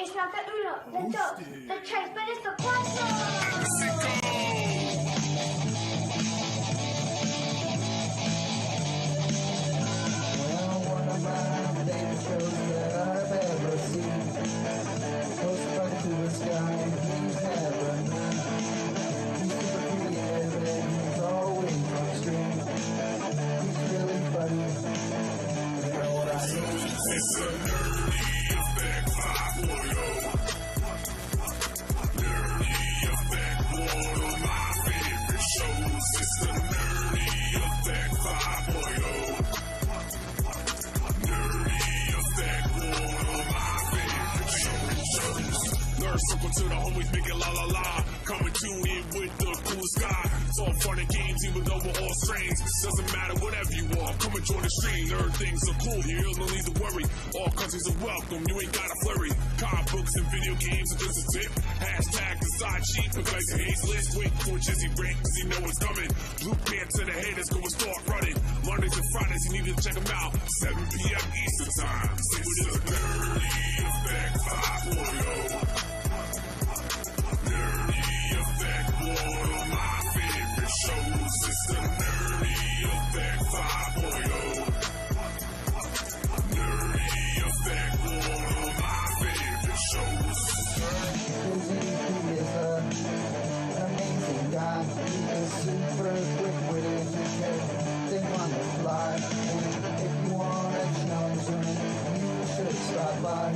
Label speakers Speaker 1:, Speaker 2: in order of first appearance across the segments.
Speaker 1: It's not the uno, the dos, the tres, but it's the cuatro.
Speaker 2: Well, one of my favorite shows that I've ever seen goes up to the sky and he's never known. He's super creative and he's always on screen. He's really funny. You know what I mean?
Speaker 3: It's a nerdy effect 5.0. Nerdy effect, one of my favorite shows. It's the nerdy effect 5.0. Nerdy effect, one of my favorite shows. Nerd circle to the homies, make it la la la. Coming to it with the coolest guy. It's all fun and games, even though we're all strange. Doesn't matter, whatever you are, come and join the stream. Nerd things are cool here, no need to worry. All countries are welcome, you ain't gotta flurry. Comic books and video games are just a tip. Hashtag the side sheet because he hates list. Wait for Jizzy Rick, cause he know it's coming. Blue pants to the haters, go and start running. Mondays and Fridays, you need to check them out. 7 p.m. Eastern time. This is a nerdy effect 5.0. Nerdy effect, one of my favorite shows. It's the nerdy effect 5.0. Nerdy effect, one of my favorite shows.
Speaker 2: He is an amazing guy. He is super quick-witted. He can think on the fly. And if you want to challenge him, you should stop by.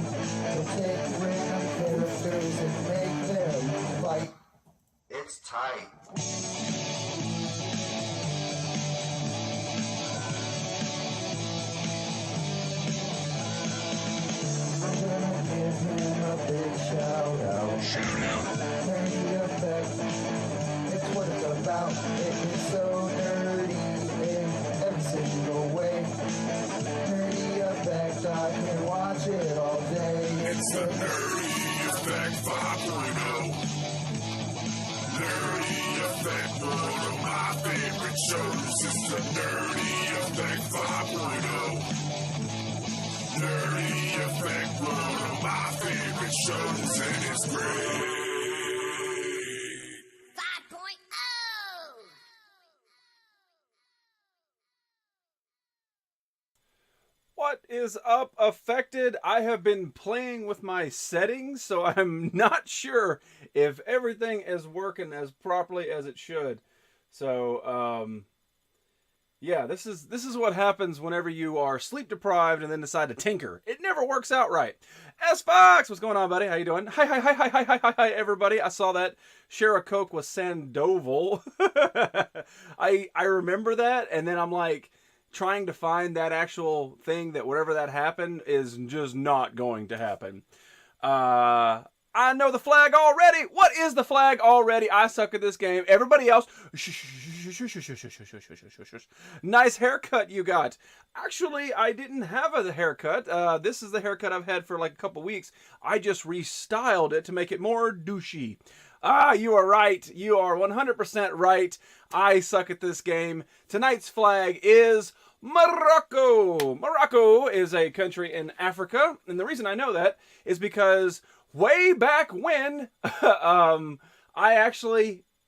Speaker 2: He'll take random characters and make them fight.
Speaker 4: It's tight.
Speaker 2: I'm gonna give him a big shout out. Nerdy effect, it's what it's about. It is so nerdy in every single way. Nerdy effect, I can watch it all day.
Speaker 3: It's the nerdy effect 5.0. Nerdy effect, one of my favorite shows. It's the nerdy effect 5.0. Nerdy effect, one of my favorite shows, and it's great.
Speaker 1: 5.0.
Speaker 5: What is up, Affected? I have been playing with my settings, so I'm not sure if everything is working as properly as it should. So, yeah, this is what happens whenever you are sleep deprived and then decide to tinker. It never works out right. S-Fox, what's going on, buddy? How you doing? Hi, everybody. I saw that share a Coke with Sandoval. I remember that, and then I'm like trying to find that actual thing that whatever that happened is just not going to happen. I know the flag already. What is the flag already? I suck at this game. Everybody else, nice haircut you got. Actually, I didn't have a haircut. This is the haircut I've had for like a couple weeks. I just restyled it to make it more douchey. Ah, you are right. You are 100% right. I suck at this game. Tonight's flag is Morocco. Morocco is a country in Africa, and the reason I know that is because way back when,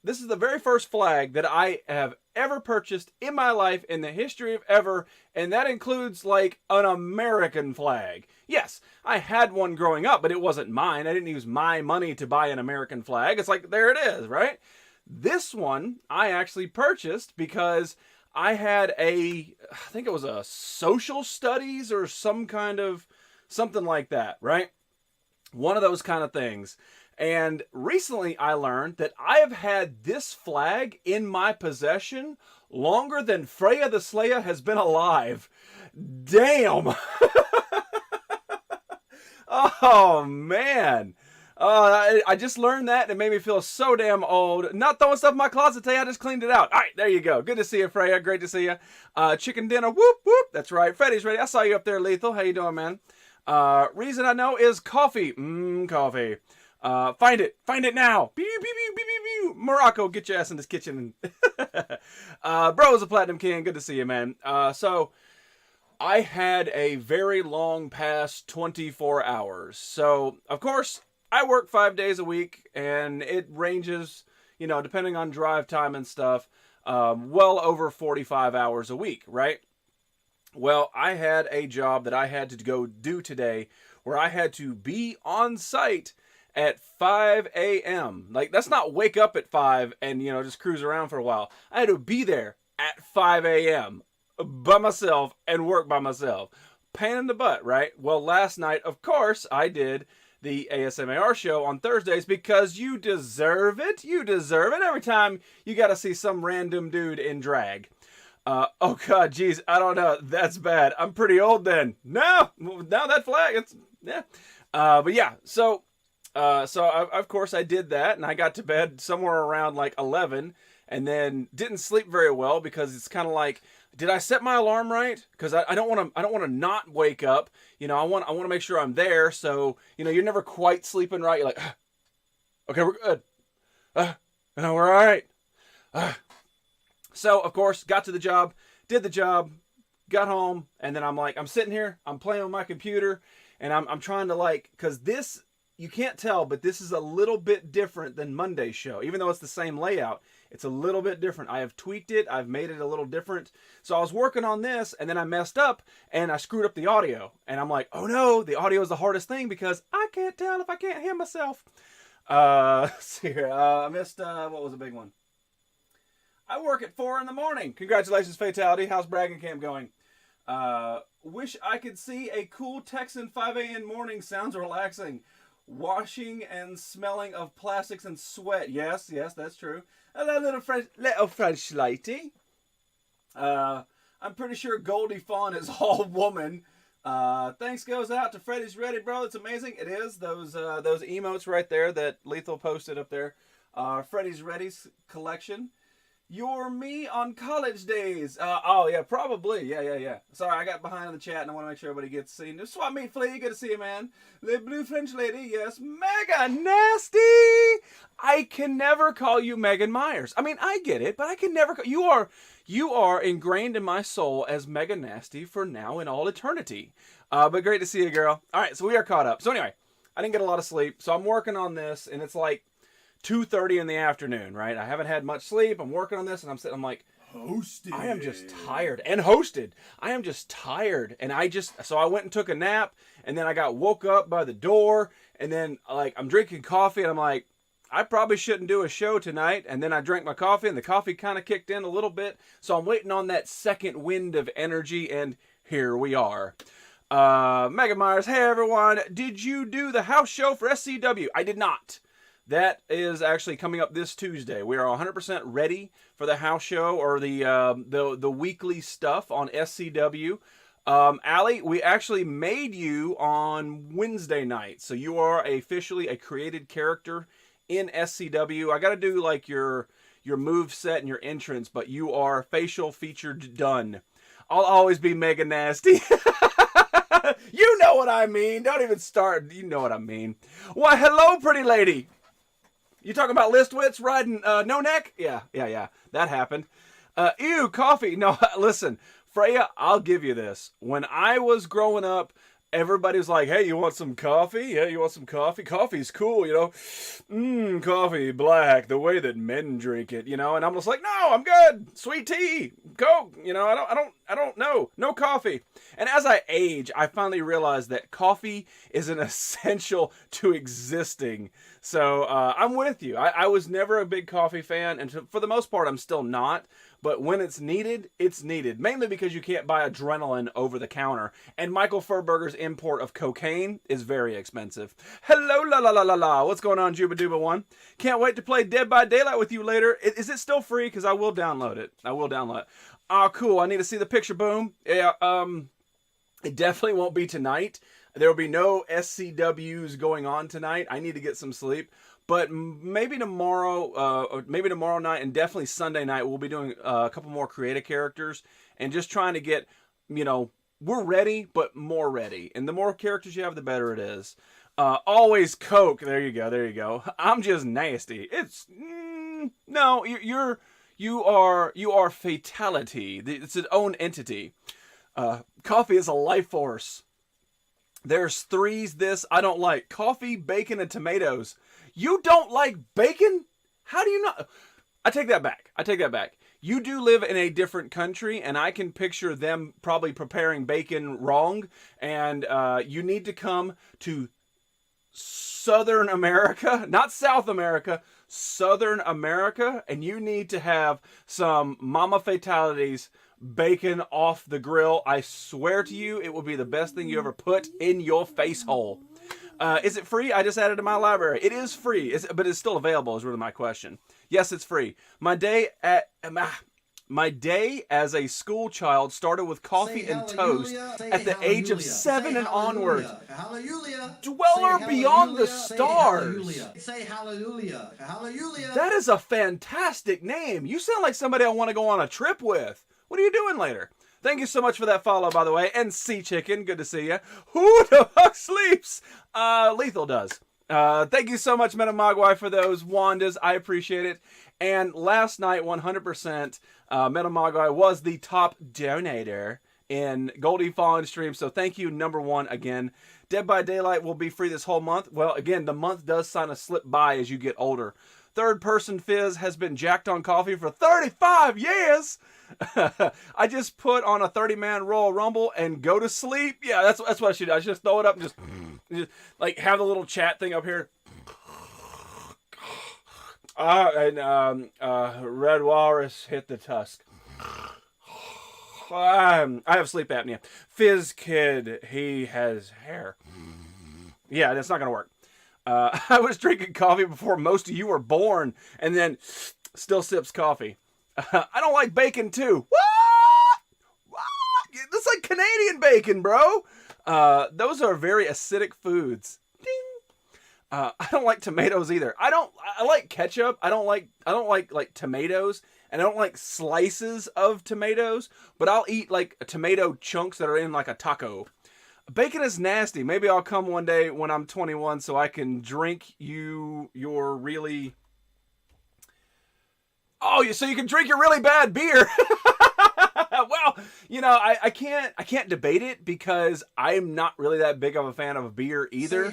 Speaker 5: this is the very first flag that I have ever purchased in my life in the history of ever, and that includes like an American flag. Yes, I had one growing up, but it wasn't mine. I didn't use my money to buy an American flag. It's like, there it is, right? This one I actually purchased because I had I think it was a social studies or some kind of something like that, right? One of those kind of things. And recently I learned that I have had this flag in my possession longer than Freya the Slayer has been alive. Damn! Oh, man. I just learned that and it made me feel so damn old. Not throwing stuff in my closet today, I just cleaned it out. All right, there you go. Good to see you, Freya. Great to see you. Chicken dinner, whoop, whoop. That's right. Freddy's ready. I saw you up there, Lethal. How you doing, man? Reason I know is coffee. Coffee. Find it. Find it now. Pew, pew, pew, pew, pew, pew. Morocco, get your ass in this kitchen. Bro's a Platinum King. Good to see you, man. So I had a very long past 24 hours. So, of course, I work 5 days a week, and it ranges, you know, depending on drive time and stuff, well over 45 hours a week, right? Well, I had a job that I had to go do today where I had to be on site at 5 a.m. Like, that's not wake up at 5 and, you know, just cruise around for a while. I had to be there at 5 a.m. by myself and work by myself. Pain in the butt, right? Well, last night, of course, I did the ASMR show on Thursdays because you deserve it. You deserve it. Every time you got to see some random dude in drag. Oh God, geez, I don't know. That's bad. I'm pretty old then. No, that flag. It's yeah. But yeah. So of course I did that, and I got to bed somewhere around like 11, and then didn't sleep very well because it's kind of like, did I set my alarm right? Because I don't want to not wake up. You know, I want to make sure I'm there. So you know, you're never quite sleeping right. You're like, okay, we're good. No, we're all right. So, of course, got to the job, did the job, got home, and then I'm like, I'm sitting here, I'm playing with my computer, and I'm trying to like, because this, you can't tell, but this is a little bit different than Monday's show. Even though it's the same layout, it's a little bit different. I have tweaked it, I've made it a little different. So I was working on this, and then I messed up, and I screwed up the audio. And I'm like, oh no, the audio is the hardest thing because I can't tell if I can't hear myself. See here, I missed, what was a big one? I work at 4 in the morning. Congratulations, Fatality. How's Bragging Camp going? Wish I could see a cool Texan 5 a.m. morning. Sounds relaxing. Washing and smelling of plastics and sweat. Yes, that's true. Hello, little French lady. I'm pretty sure Goldie Fawn is all woman. Thanks goes out to Freddy's Ready, bro. It's amazing. It is. Those emotes right there that Lethal posted up there. Freddy's Ready's collection. You're me on college days. Oh, yeah, probably. Yeah. Sorry, I got behind in the chat and I want to make sure everybody gets seen. Swap meet Flea, good to see you, man. The Blue French Lady, yes. Mega Nasty! I can never call you Megan Myers. I mean, I get it, but I can never call you are ingrained in my soul as Mega Nasty for now and all eternity. But great to see you, girl. All right, so we are caught up. So anyway, I didn't get a lot of sleep, so I'm working on this, and it's like 2:30 in the afternoon, right? I haven't had much sleep. I'm working on this, and I'm like, hosted. I am just tired. And hosted. I am just tired. And so I went and took a nap, and then I got woke up by the door, and then like I'm drinking coffee, and I'm like, I probably shouldn't do a show tonight. And then I drank my coffee, and the coffee kind of kicked in a little bit. So I'm waiting on that second wind of energy, and here we are. Megan Myers, hey everyone. Did you do the house show for SCW? I did not. That is actually coming up this Tuesday. We are 100% ready for the house show or the weekly stuff on SCW. Allie, we actually made you on Wednesday night, so you are officially a created character in SCW. I got to do like your move set and your entrance, but you are facial featured done. I'll always be Mega Nasty. You know what I mean. Don't even start. You know what I mean. Why, hello, pretty lady. You talking about Listwitz riding no neck? Yeah. That happened. Ew, coffee. No, listen, Freya, I'll give you this. When I was growing up, everybody was like, hey, you want some coffee? Yeah, you want some coffee? Coffee's cool, you know. Coffee, black, the way that men drink it, you know. And I'm just like, no, I'm good. Sweet tea, Coke, you know. I don't know. No coffee. And as I age, I finally realized that coffee is an essential to existing. So I'm with you. I was never a big coffee fan, and for the most part, I'm still not. But when it's needed, it's needed. Mainly because you can't buy adrenaline over the counter. And Michael Furberger's import of cocaine is very expensive. Hello, la. What's going on, Juba Duba 1? Can't wait to play Dead by Daylight with you later. Is it still free? Because I will download it. Oh, cool. I need to see the picture. Boom. Yeah, it definitely won't be tonight. There will be no SCWs going on tonight. I need to get some sleep. But maybe tomorrow night, and definitely Sunday night, we'll be doing a couple more creative characters and just trying to get, you know, we're ready, but more ready. And the more characters you have, the better it is. Always Coke. There you go. I'm just nasty. It's no, you are Fatality. It's its own entity. Coffee is a life force. There's threes this I don't like. Coffee, bacon, and tomatoes. You don't like bacon? How do you not? I take that back. You do live in a different country, and I can picture them probably preparing bacon wrong. And you need to come to Southern America, not South America, Southern America, and you need to have some Mama Fatalities bacon off the grill. I swear to you, it will be the best thing you ever put in your face hole. Is it free? I just added to my library. It is free, but it's still available is really my question. Yes, it's free. My day as a school child started with coffee and toast at the age of 7 and onward.
Speaker 2: Hallelujah.
Speaker 5: Dweller beyond the stars.
Speaker 2: Say hallelujah. Hallelujah.
Speaker 5: That is a fantastic name. You sound like somebody I want to go on a trip with. What are you doing later? Thank you so much for that follow, by the way. And Sea Chicken, good to see you. Who the fuck sleeps? Lethal does. Thank you so much, Metamogwai, for those Wandas. I appreciate it. And last night, 100%, Metamogwai was the top donator in Goldie Fallen stream. So thank you, number one, again. Dead by Daylight will be free this whole month. Well, again, the month does kind of slip by as you get older. Third Person Fizz has been jacked on coffee for 35 years. I just put on a 30-man Royal Rumble and go to sleep. Yeah, that's what I should do. I should just throw it up and just like have the little chat thing up here. Red Walrus hit the tusk. I have sleep apnea. Fizz Kid, he has hair. Yeah, that's not going to work. I was drinking coffee before most of you were born, and then still sips coffee. I don't like bacon, too. What? That's like Canadian bacon, bro. Those are very acidic foods. Ding. I don't like tomatoes either. I like ketchup. I don't like tomatoes, and I don't like slices of tomatoes, but I'll eat like tomato chunks that are in like a taco. Bacon is nasty. Maybe I'll come one day when I'm 21 so I can drink your really... Oh, so you can drink your really bad beer. Well, you know, I can't debate it because I'm not really that big of a fan of beer either.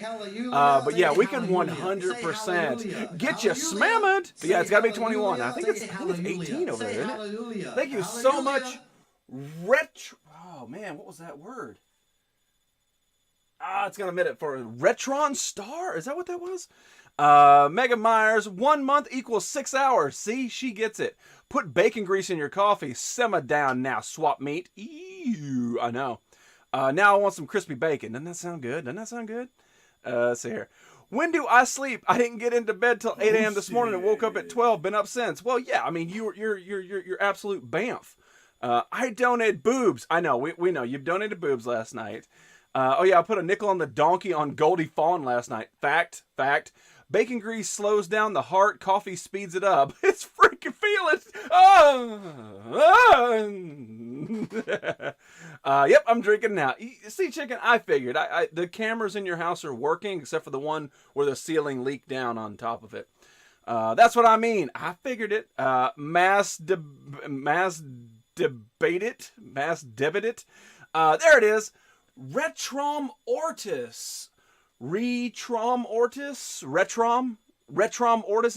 Speaker 5: But yeah, we can 100% get you smammered. But yeah, it's got to be 21. I think it's 18 over there, isn't it? Thank you so much. Oh man, what was that word? It's got a minute for Retron Star. Is that what that was? Mega Myers, 1 month equals 6 hours. See, she gets it. Put bacon grease in your coffee. Simmer down now, swap meat. Ew, I know. Now I want some crispy bacon. Doesn't that sound good? Let's see here. When do I sleep? I didn't get into bed till 8 a.m. this morning and woke up at 12. Been up since. Well, yeah. I mean, you're absolute bamf. I donated boobs. I know. We know you've donated boobs last night. Oh yeah, I put a nickel on the donkey on Goldie Fawn last night. Fact. Bacon grease slows down the heart. Coffee speeds it up. It's freaking feelings. Yep, I'm drinking now. See, Chicken, I figured. The cameras in your house are working, except for the one where the ceiling leaked down on top of it. That's what I mean. I figured it. Mass debate it. There it is. Retrom Ortis. Retrom Ortis.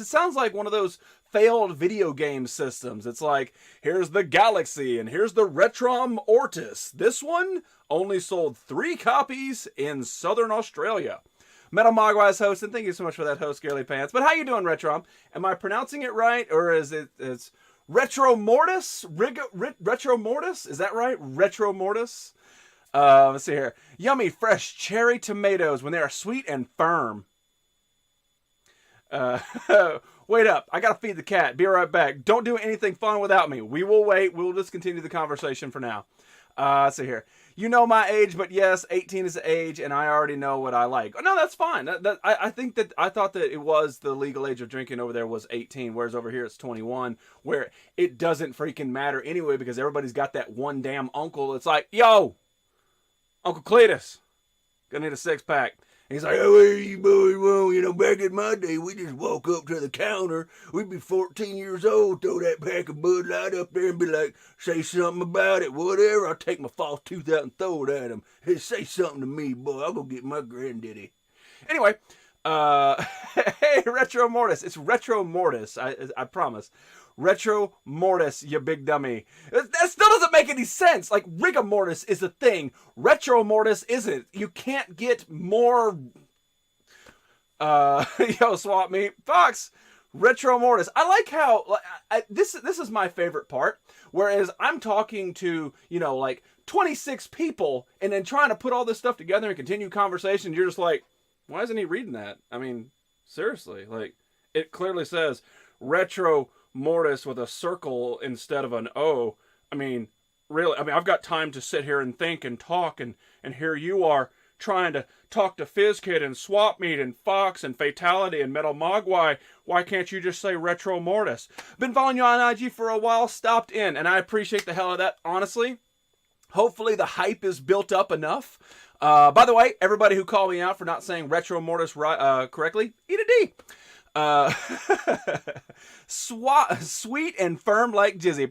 Speaker 5: It sounds like one of those failed video game systems. It's like, here's the Galaxy and here's the Retrom Ortis. This one only sold 3 copies in Southern Australia. Metal Mogwai's hosting. Thank you so much for that host, Scarely Pants. But how you doing, Retrom? Am I pronouncing it right, or is it's Retro Mortis? Retro Mortis? Is that right? Retro Mortis? Let's see here. Yummy, fresh cherry tomatoes when they are sweet and firm. Wait up. I gotta feed the cat. Be right back. Don't do anything fun without me. We will wait. We'll just continue the conversation for now. Let's see here. You know my age, but yes, 18 is the age, and I already know what I like. Oh, no, that's fine. I thought that it was the legal age of drinking over there was 18, whereas over here it's 21, where it doesn't freaking matter anyway because everybody's got that one damn uncle that's like, yo, Uncle Cletus, gonna need a 6-pack. He's like, oh, where you boys wrong? You know, back in my day, we just walk up to the counter. We'd be 14 years old, throw that pack of Bud Light up there and be like, say something about it, whatever. I'll take my false tooth out and throw it at him. Hey, say something to me, boy. I'll go get my granddaddy. Anyway, hey, Retro Mortis. It's Retro Mortis, I promise. Retro Mortis, you big dummy. That still doesn't make any sense. Like, rigor mortis is a thing. Retro Mortis isn't. You can't get more... yo, swap meet. Fox, Retro Mortis. I like how... This is my favorite part. Whereas I'm talking to, you know, like 26 people and then trying to put all this stuff together and continue conversation. You're just like, why isn't he reading that? I mean, seriously. Like, it clearly says Retro Mortis with a circle instead of an O. I mean, really, I've got time to sit here and think and talk, and here you are trying to talk to FizzKid and Swap Meet and Fox and Fatality and Metal Mogwai. Why can't you just say Retro Mortis? Been following you on IG for a while, stopped in, and I appreciate the hell of that, honestly. Hopefully the hype is built up enough. By the way, everybody who called me out for not saying Retro Mortis correctly, eat a D. Sweet and firm like Jizzy.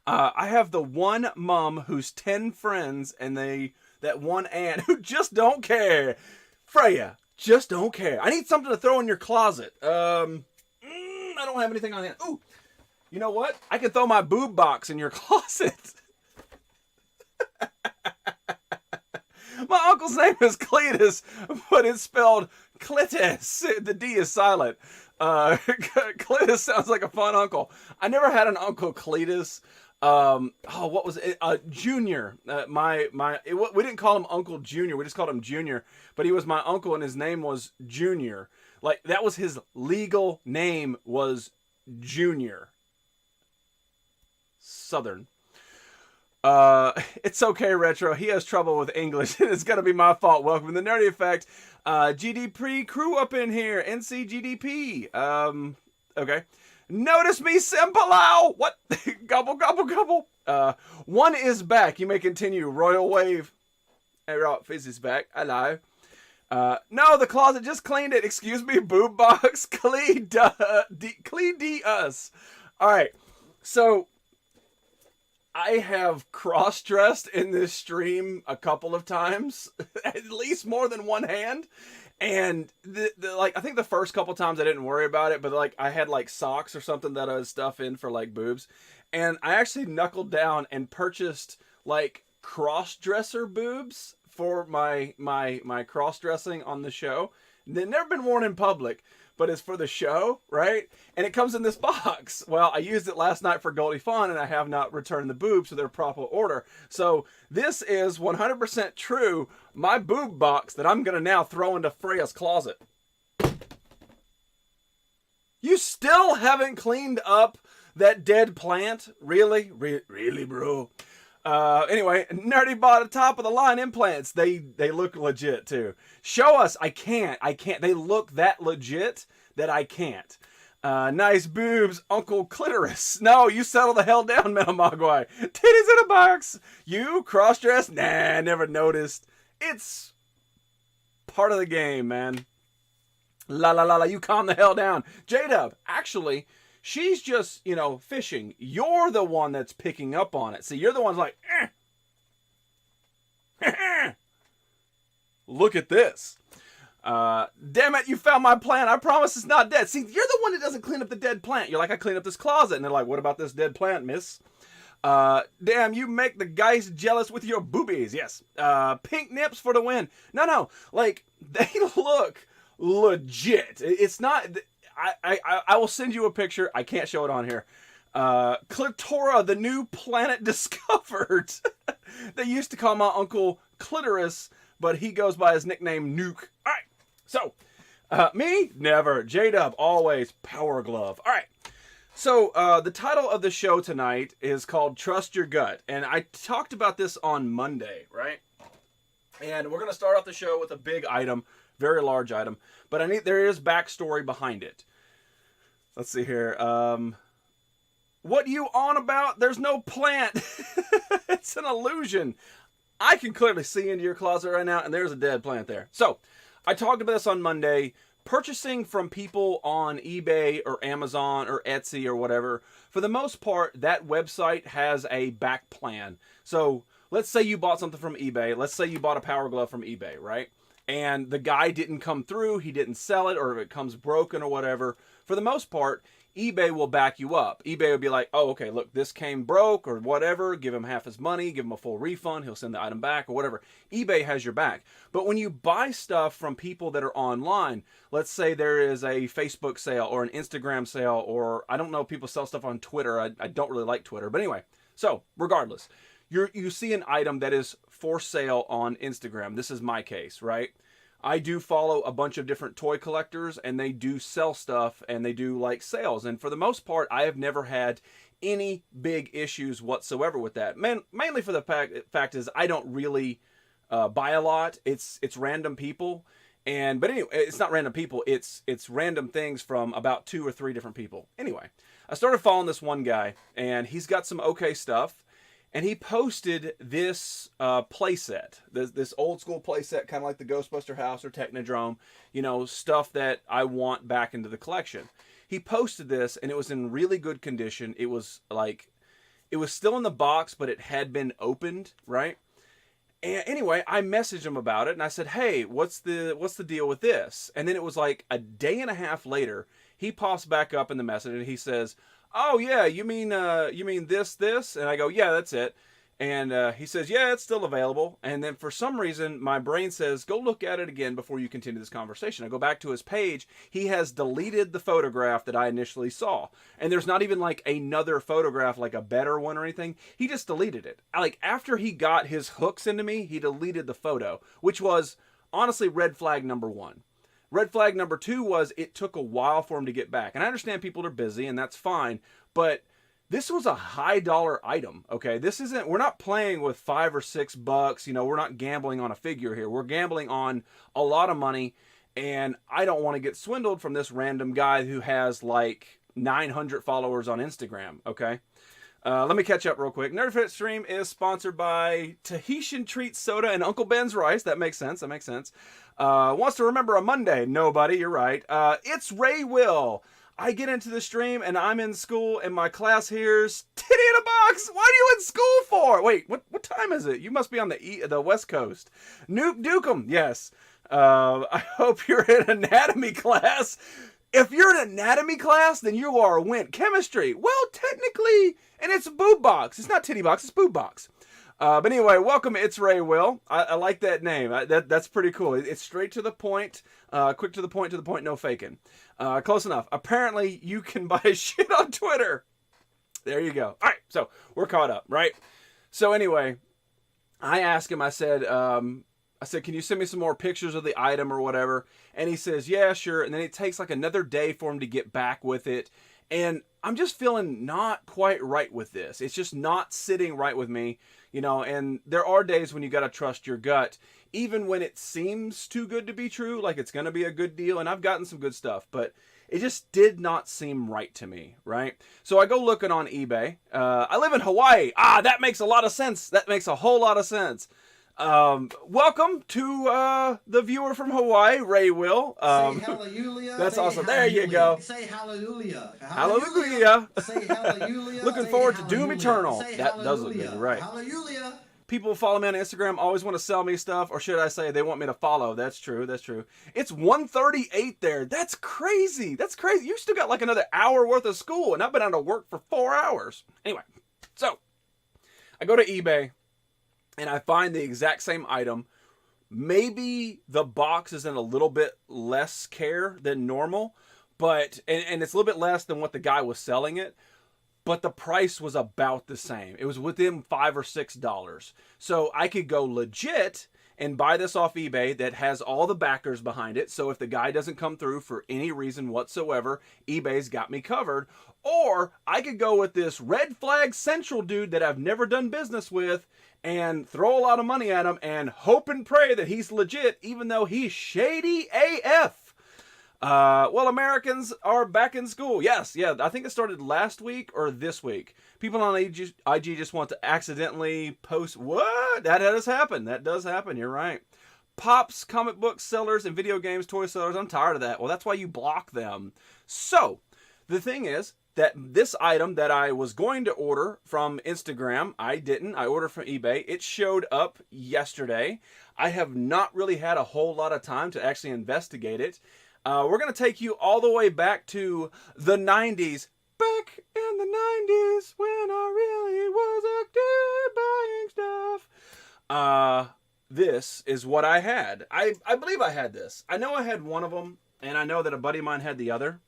Speaker 5: I have the one mom who's 10 friends and that one aunt who just don't care. Freya, just don't care. I need something to throw in your closet. I don't have anything on hand. Ooh, you know what? I can throw my boob box in your closet. My uncle's name is Cletus, but it's spelled Clitus. The D is silent. Cletus sounds like a fun uncle. I never had an uncle Cletus. What was it? Junior. We didn't call him Uncle Junior. We just called him Junior. But he was my uncle, and his name was Junior. Like, that was his legal name, was Junior. Southern. It's okay, Retro. He has trouble with English. It's gonna be my fault. Welcome to the Nerdy Effect. GDP crew up in here. NCGDP. Okay. Notice me, Simpalau. What? Gobble, gobble, gobble. One is back. You may continue. Royal Wave. Hey, Rob, Fizz is back. Hello. No, the closet just cleaned it. Excuse me, boob box. Clean us. All right. So, I have cross-dressed in this stream a couple of times, at least more than one hand, and like, I think the first couple times I didn't worry about it, but like, I had like socks or something that I was stuff in for like boobs, and I actually knuckled down and purchased like cross-dresser boobs for my cross-dressing on the show. They've never been worn in public, but it's for the show, right? And it comes in this box. Well, I used it last night for Goldie Fawn, and I have not returned the boobs to their proper order. So this is 100% true, my boob box that I'm going to now throw into Freya's closet. You still haven't cleaned up that dead plant? Really? Really, bro? Anyway, Nerdy bought a top of the line implants. They look legit too. Show us. I can't. They look that legit that I can't. Nice boobs, Uncle Clitoris. No, you settle the hell down, Metal Mogwai. Titties in a box. You cross-dressed? Nah, never noticed. It's part of the game, man. La la la la. You calm the hell down. J-Dub, actually, she's just, fishing. You're the one that's picking up on it. See, you're the one's like, look at this. Damn it, you found my plant. I promise it's not dead. See, you're the one that doesn't clean up the dead plant. You're like, I clean up this closet. And they're like, what about this dead plant, miss? Damn, you make the guys jealous with your boobies. Yes. Pink nips for the win. No. Like, they look legit. It's not... I will send you a picture. I can't show it on here. Clitora, the new planet discovered. They used to call my uncle Clitoris, but he goes by his nickname Nuke. All right. So, me? Never. J-Dub, always. Power Glove. All right. So, the title of the show tonight is called Trust Your Gut. And I talked about this on Monday, right? And we're going to start off the show with a big item, very large item. But there is backstory behind it. Let's see here. What you on about? There's no plant. It's an illusion. I can clearly see into your closet right now, and there's a dead plant there. So, I talked about this on Monday. Purchasing from people on eBay or Amazon or Etsy or whatever, for the most part, that website has a back plan. So, let's say you bought something from eBay. Let's say you bought a Power Glove from eBay, right? And the guy didn't come through, he didn't sell it, or if it comes broken or whatever. For the most part, eBay will back you up. eBay will be like, oh, okay, look, this came broke or whatever. Give him half his money, give him a full refund. He'll send the item back or whatever. eBay has your back. But when you buy stuff from people that are online, let's say there is a Facebook sale or an Instagram sale, or I don't know if people sell stuff on Twitter. I don't really like Twitter. But anyway, so regardless, you see an item that is for sale on Instagram. This is my case, right? I do follow a bunch of different toy collectors, and they do sell stuff, and they do like sales. And for the most part, I have never had any big issues whatsoever with that. Mainly for the fact is I don't really buy a lot. It's random people, but anyway, it's not random people. It's random things from about 2 or 3 different people. Anyway, I started following this one guy, and he's got some okay stuff. And he posted this playset, this old school playset, kind of like the Ghostbuster house or Technodrome, stuff that I want back into the collection. He posted this, and it was in really good condition. It was still in the box, but it had been opened, right? And anyway, I messaged him about it, and I said, "Hey, what's the deal with this?" And then it was like a day and a half later, he pops back up in the message, and he says, "Oh yeah, you mean this?" And I go, "Yeah, that's it." And he says, "Yeah, it's still available." And then for some reason, my brain says, "Go look at it again before you continue this conversation." I go back to his page. He has deleted the photograph that I initially saw, and there's not even like another photograph, like a better one or anything. He just deleted it. Like after he got his hooks into me, he deleted the photo, which was honestly red flag number 1. Red flag number 2 was it took a while for him to get back. And I understand people are busy, and that's fine, but this was a high dollar item, okay? We're not playing with $5 or $6, we're not gambling on a figure here. We're gambling on a lot of money, and I don't want to get swindled from this random guy who has like 900 followers on Instagram, okay? Let me catch up real quick. NerdFit Stream is sponsored by Tahitian Treat Soda and Uncle Ben's Rice. That makes sense. Wants to remember a Monday? Nobody, you're right. It's Ray Will. I get into the stream and I'm in school and my class hears Titty in a Box. What are you in school for? Wait, what time is it? You must be on the West Coast. Nuke Dukem, yes. I hope you're in anatomy class. If you're in anatomy class, then you are went chemistry. Well, technically, and it's boob box. It's not titty box, it's boob box. But anyway, welcome. It's Ray Will. I like that name. That's pretty cool. It's straight to the point, quick to the point, no faking. Close enough. Apparently, you can buy shit on Twitter. There you go. All right, so we're caught up, right? So anyway, I asked him. I said, can you send me some more pictures of the item or whatever? And he says, yeah, sure. And then it takes like another day for him to get back with it. And I'm just feeling not quite right with this. It's just not sitting right with me, and there are days when you got to trust your gut, even when it seems too good to be true, like it's going to be a good deal. And I've gotten some good stuff, but it just did not seem right to me, right? So I go looking on eBay. I live in Hawaii. That makes a lot of sense. That makes a whole lot of sense. Welcome to the viewer from Hawaii, Ray Will.
Speaker 2: Say hallelujah.
Speaker 5: That's
Speaker 2: say
Speaker 5: awesome.
Speaker 2: Hallelujah.
Speaker 5: There you go.
Speaker 2: Say hallelujah.
Speaker 5: Hallelujah.
Speaker 2: Say hallelujah.
Speaker 5: Looking
Speaker 2: Say
Speaker 5: forward to
Speaker 2: hallelujah.
Speaker 5: Doom Eternal.
Speaker 2: Say
Speaker 5: That does look
Speaker 2: hallelujah.
Speaker 5: good, right?
Speaker 2: Hallelujah.
Speaker 5: People follow me on Instagram, always want to sell me stuff, or should I say they want me to follow. That's true. It's 1:38 there. That's crazy. You still got like another hour worth of school, and I've been out of work for 4 hours. Anyway, so I go to eBay, and I find the exact same item. Maybe the box is in a little bit less care than normal, but and it's a little bit less than what the guy was selling it. But the price was about the same. It was within $5 or $6. So I could go legit and buy this off eBay that has all the backers behind it. So if the guy doesn't come through for any reason whatsoever, eBay's got me covered. Or I could go with this Red Flag Central dude that I've never done business with and throw a lot of money at him and hope and pray that he's legit, even though he's shady AF. Well, Americans are back in school. Yes, yeah. I think it started last week or this week. People on IG just want to accidentally post. What? That does happen. That does happen. You're right. Pops, comic book sellers, and video games, toy sellers. I'm tired of that. Well, that's why you block them. So, the thing is that this item that I was going to order from Instagram, I didn't. I ordered from eBay. It showed up yesterday. I have not really had a whole lot of time to actually investigate it. We're going to take you all the way back to the 90s. Back in the 90s when I really was a kid buying stuff. This is what I had. I believe I had this. I know I had one of them, and I know that a buddy of mine had the other.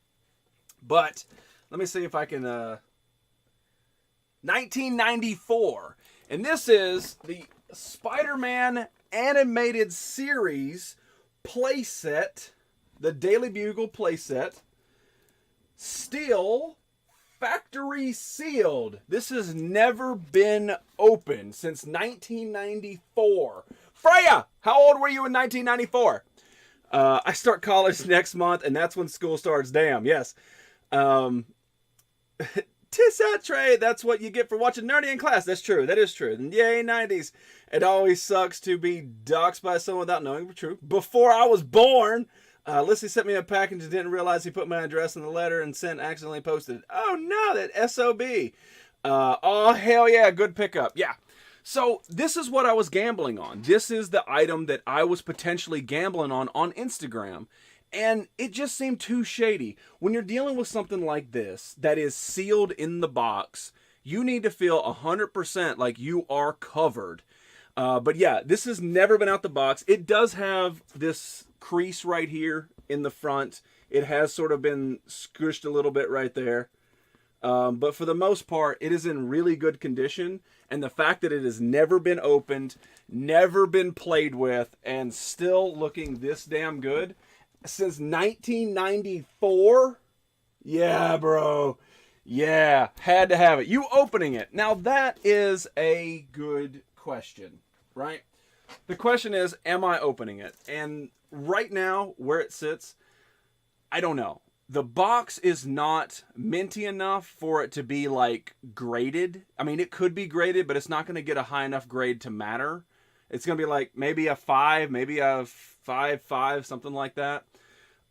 Speaker 5: But let me see if I can... 1994. And this is the Spider-Man animated series playset. The Daily Bugle playset. Still factory sealed. This has never been opened since 1994. Freya, how old were you in 1994? I start college next month, and that's when school starts. Damn, yes. Tisatre, that's what you get for watching Nerdy in class. That's true. That is true. And yay, 90s. It always sucks to be doxxed by someone without knowing the truth. Before I was born, Lissy sent me a package and didn't realize he put my address in the letter and sent accidentally posted it. Oh no, that SOB. Oh hell yeah, good pickup. Yeah. So this is what I was gambling on. This is the item that I was potentially gambling on Instagram. And it just seemed too shady. When you're dealing with something like this that is sealed in the box, you need to feel 100% like you are covered. But yeah, this has never been out the box. It does have this crease right here in the front. It has sort of been squished a little bit right there. But for the most part, it is in really good condition. And the fact that it has never been opened, never been played with, and still looking this damn good since 1994? Yeah, bro. Yeah, had to have it. You opening it. Now that is a good question, right? The question is, am I opening it? And right now, where it sits, I don't know. The box is not minty enough for it to be like graded. I mean, it could be graded, but it's not going to get a high enough grade to matter. It's going to be like maybe a 5, maybe a 5.5, something like that.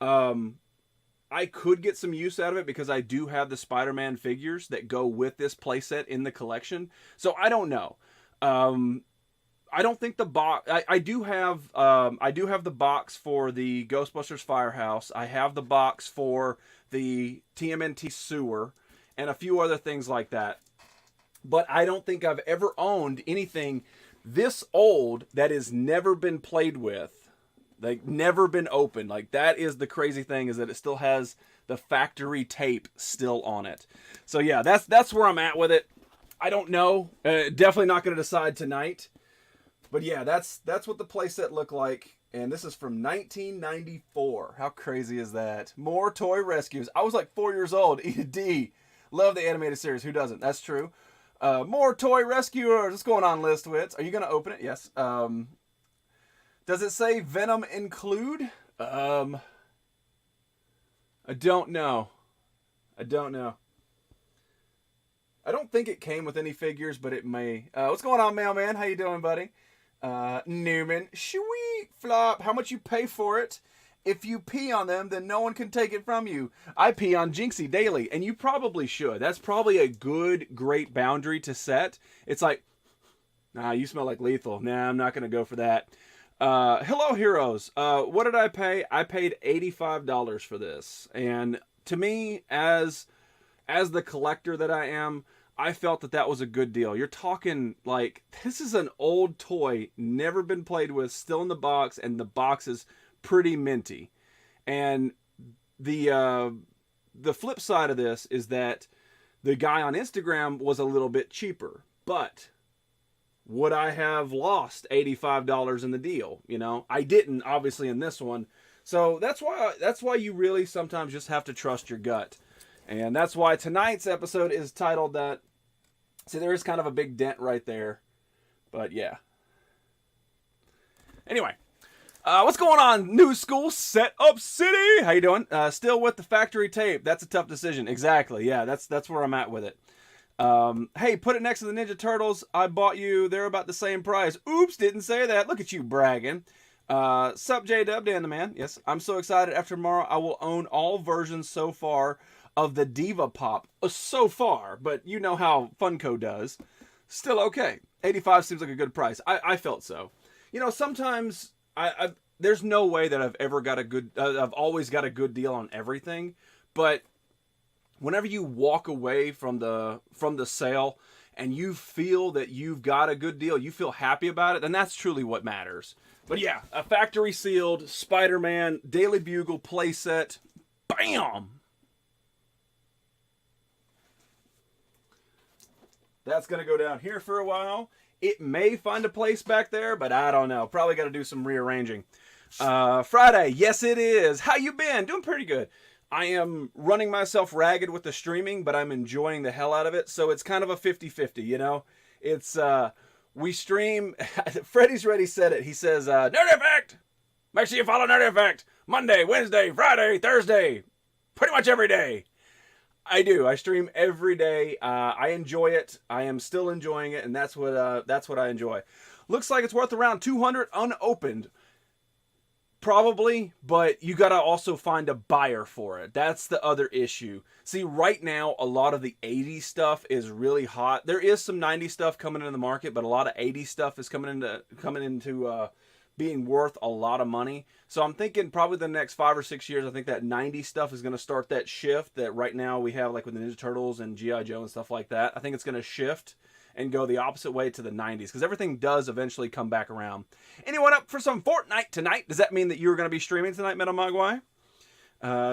Speaker 5: I could get some use out of it because I do have the Spider-Man figures that go with this playset in the collection. So I don't know. I don't think the box. I do have the box for the Ghostbusters Firehouse. I have the box for the TMNT Sewer, and a few other things like that. But I don't think I've ever owned anything this old that has never been played with, like never been opened. Like that is the crazy thing, is that it still has the factory tape still on it. So yeah, that's where I'm at with it. I don't know. Definitely not going to decide tonight. But yeah, that's what the playset looked like. And this is from 1994. How crazy is that? More toy rescues. I was like 4 years old. E.D. Love the animated series. Who doesn't? That's true. More toy rescuers. What's going on, Listwitz? Are you going to open it? Yes. Does it say Venom include? I don't know. I don't think it came with any figures, but it may. What's going on, Mailman? How you doing, buddy? Newman, sweet flop. How much you pay for it? If you pee on them, then no one can take it from you. I pee on Jinxie daily, and you probably should. That's probably a great boundary to set. It's like, nah, you smell like lethal. Nah, I'm not going to go for that. Hello, heroes. What did I pay? I paid $85 for this. And to me, as the collector that I am, I felt that was a good deal. You're talking like, this is an old toy, never been played with, still in the box, and the box is pretty minty. And the flip side of this is that the guy on Instagram was a little bit cheaper, but would I have lost $85 in the deal? You know, I didn't, obviously, in this one. So that's why you really sometimes just have to trust your gut. And that's why tonight's episode is titled that. See, there is kind of a big dent right there. But yeah. Anyway, What's going on, New School Setup City? How you doing? Still with the factory tape. That's a tough decision. Exactly. Yeah, that's where I'm at with it. Hey, put it next to the Ninja Turtles. I bought you. They're about the same price. Oops, didn't say that. Look at you bragging. Sup, J-Dub, Dan the Man. Yes, I'm so excited. After tomorrow, I will own all versions so far of the Diva Pop. So far, but you know how Funko does. Still okay. 85 seems like a good price. I felt so. You know, sometimes there's no way that I've ever got a good. I've always got a good deal on everything, but whenever you walk away from the sale and you feel that you've got a good deal, you feel happy about it, then that's truly what matters. But yeah, a factory sealed Spider-Man Daily Bugle playset. Bam! That's going to go down here for a while. It may find a place back there, but I don't know. Probably got to do some rearranging. Friday, yes it is. How you been? Doing pretty good. I am running myself ragged with the streaming, but I'm enjoying the hell out of it. So it's kind of a 50-50, you know? It's, we stream, Freddy's Ready said it. He says, Nerd Effect! Make sure you follow Nerd Effect! Monday, Wednesday, Friday, Thursday. Pretty much every day. I do. I stream every day. I enjoy it. I am still enjoying it, and that's what I enjoy. Looks like it's worth around 200 unopened. Probably, but you gotta also find a buyer for it. That's the other issue. See, right now, a lot of the 80s stuff is really hot. There is some 90s stuff coming into the market, but a lot of 80s stuff is coming into being worth a lot of money. So I'm thinking probably the next 5 or 6 years, I think that 90s stuff is going to start that shift that right now we have like with the Ninja Turtles and G.I. Joe and stuff like that. I think it's going to shift and go the opposite way to the 90s because everything does eventually come back around. Anyone up for some Fortnite tonight? Does that mean that you're going to be streaming tonight, Metal Mogwai?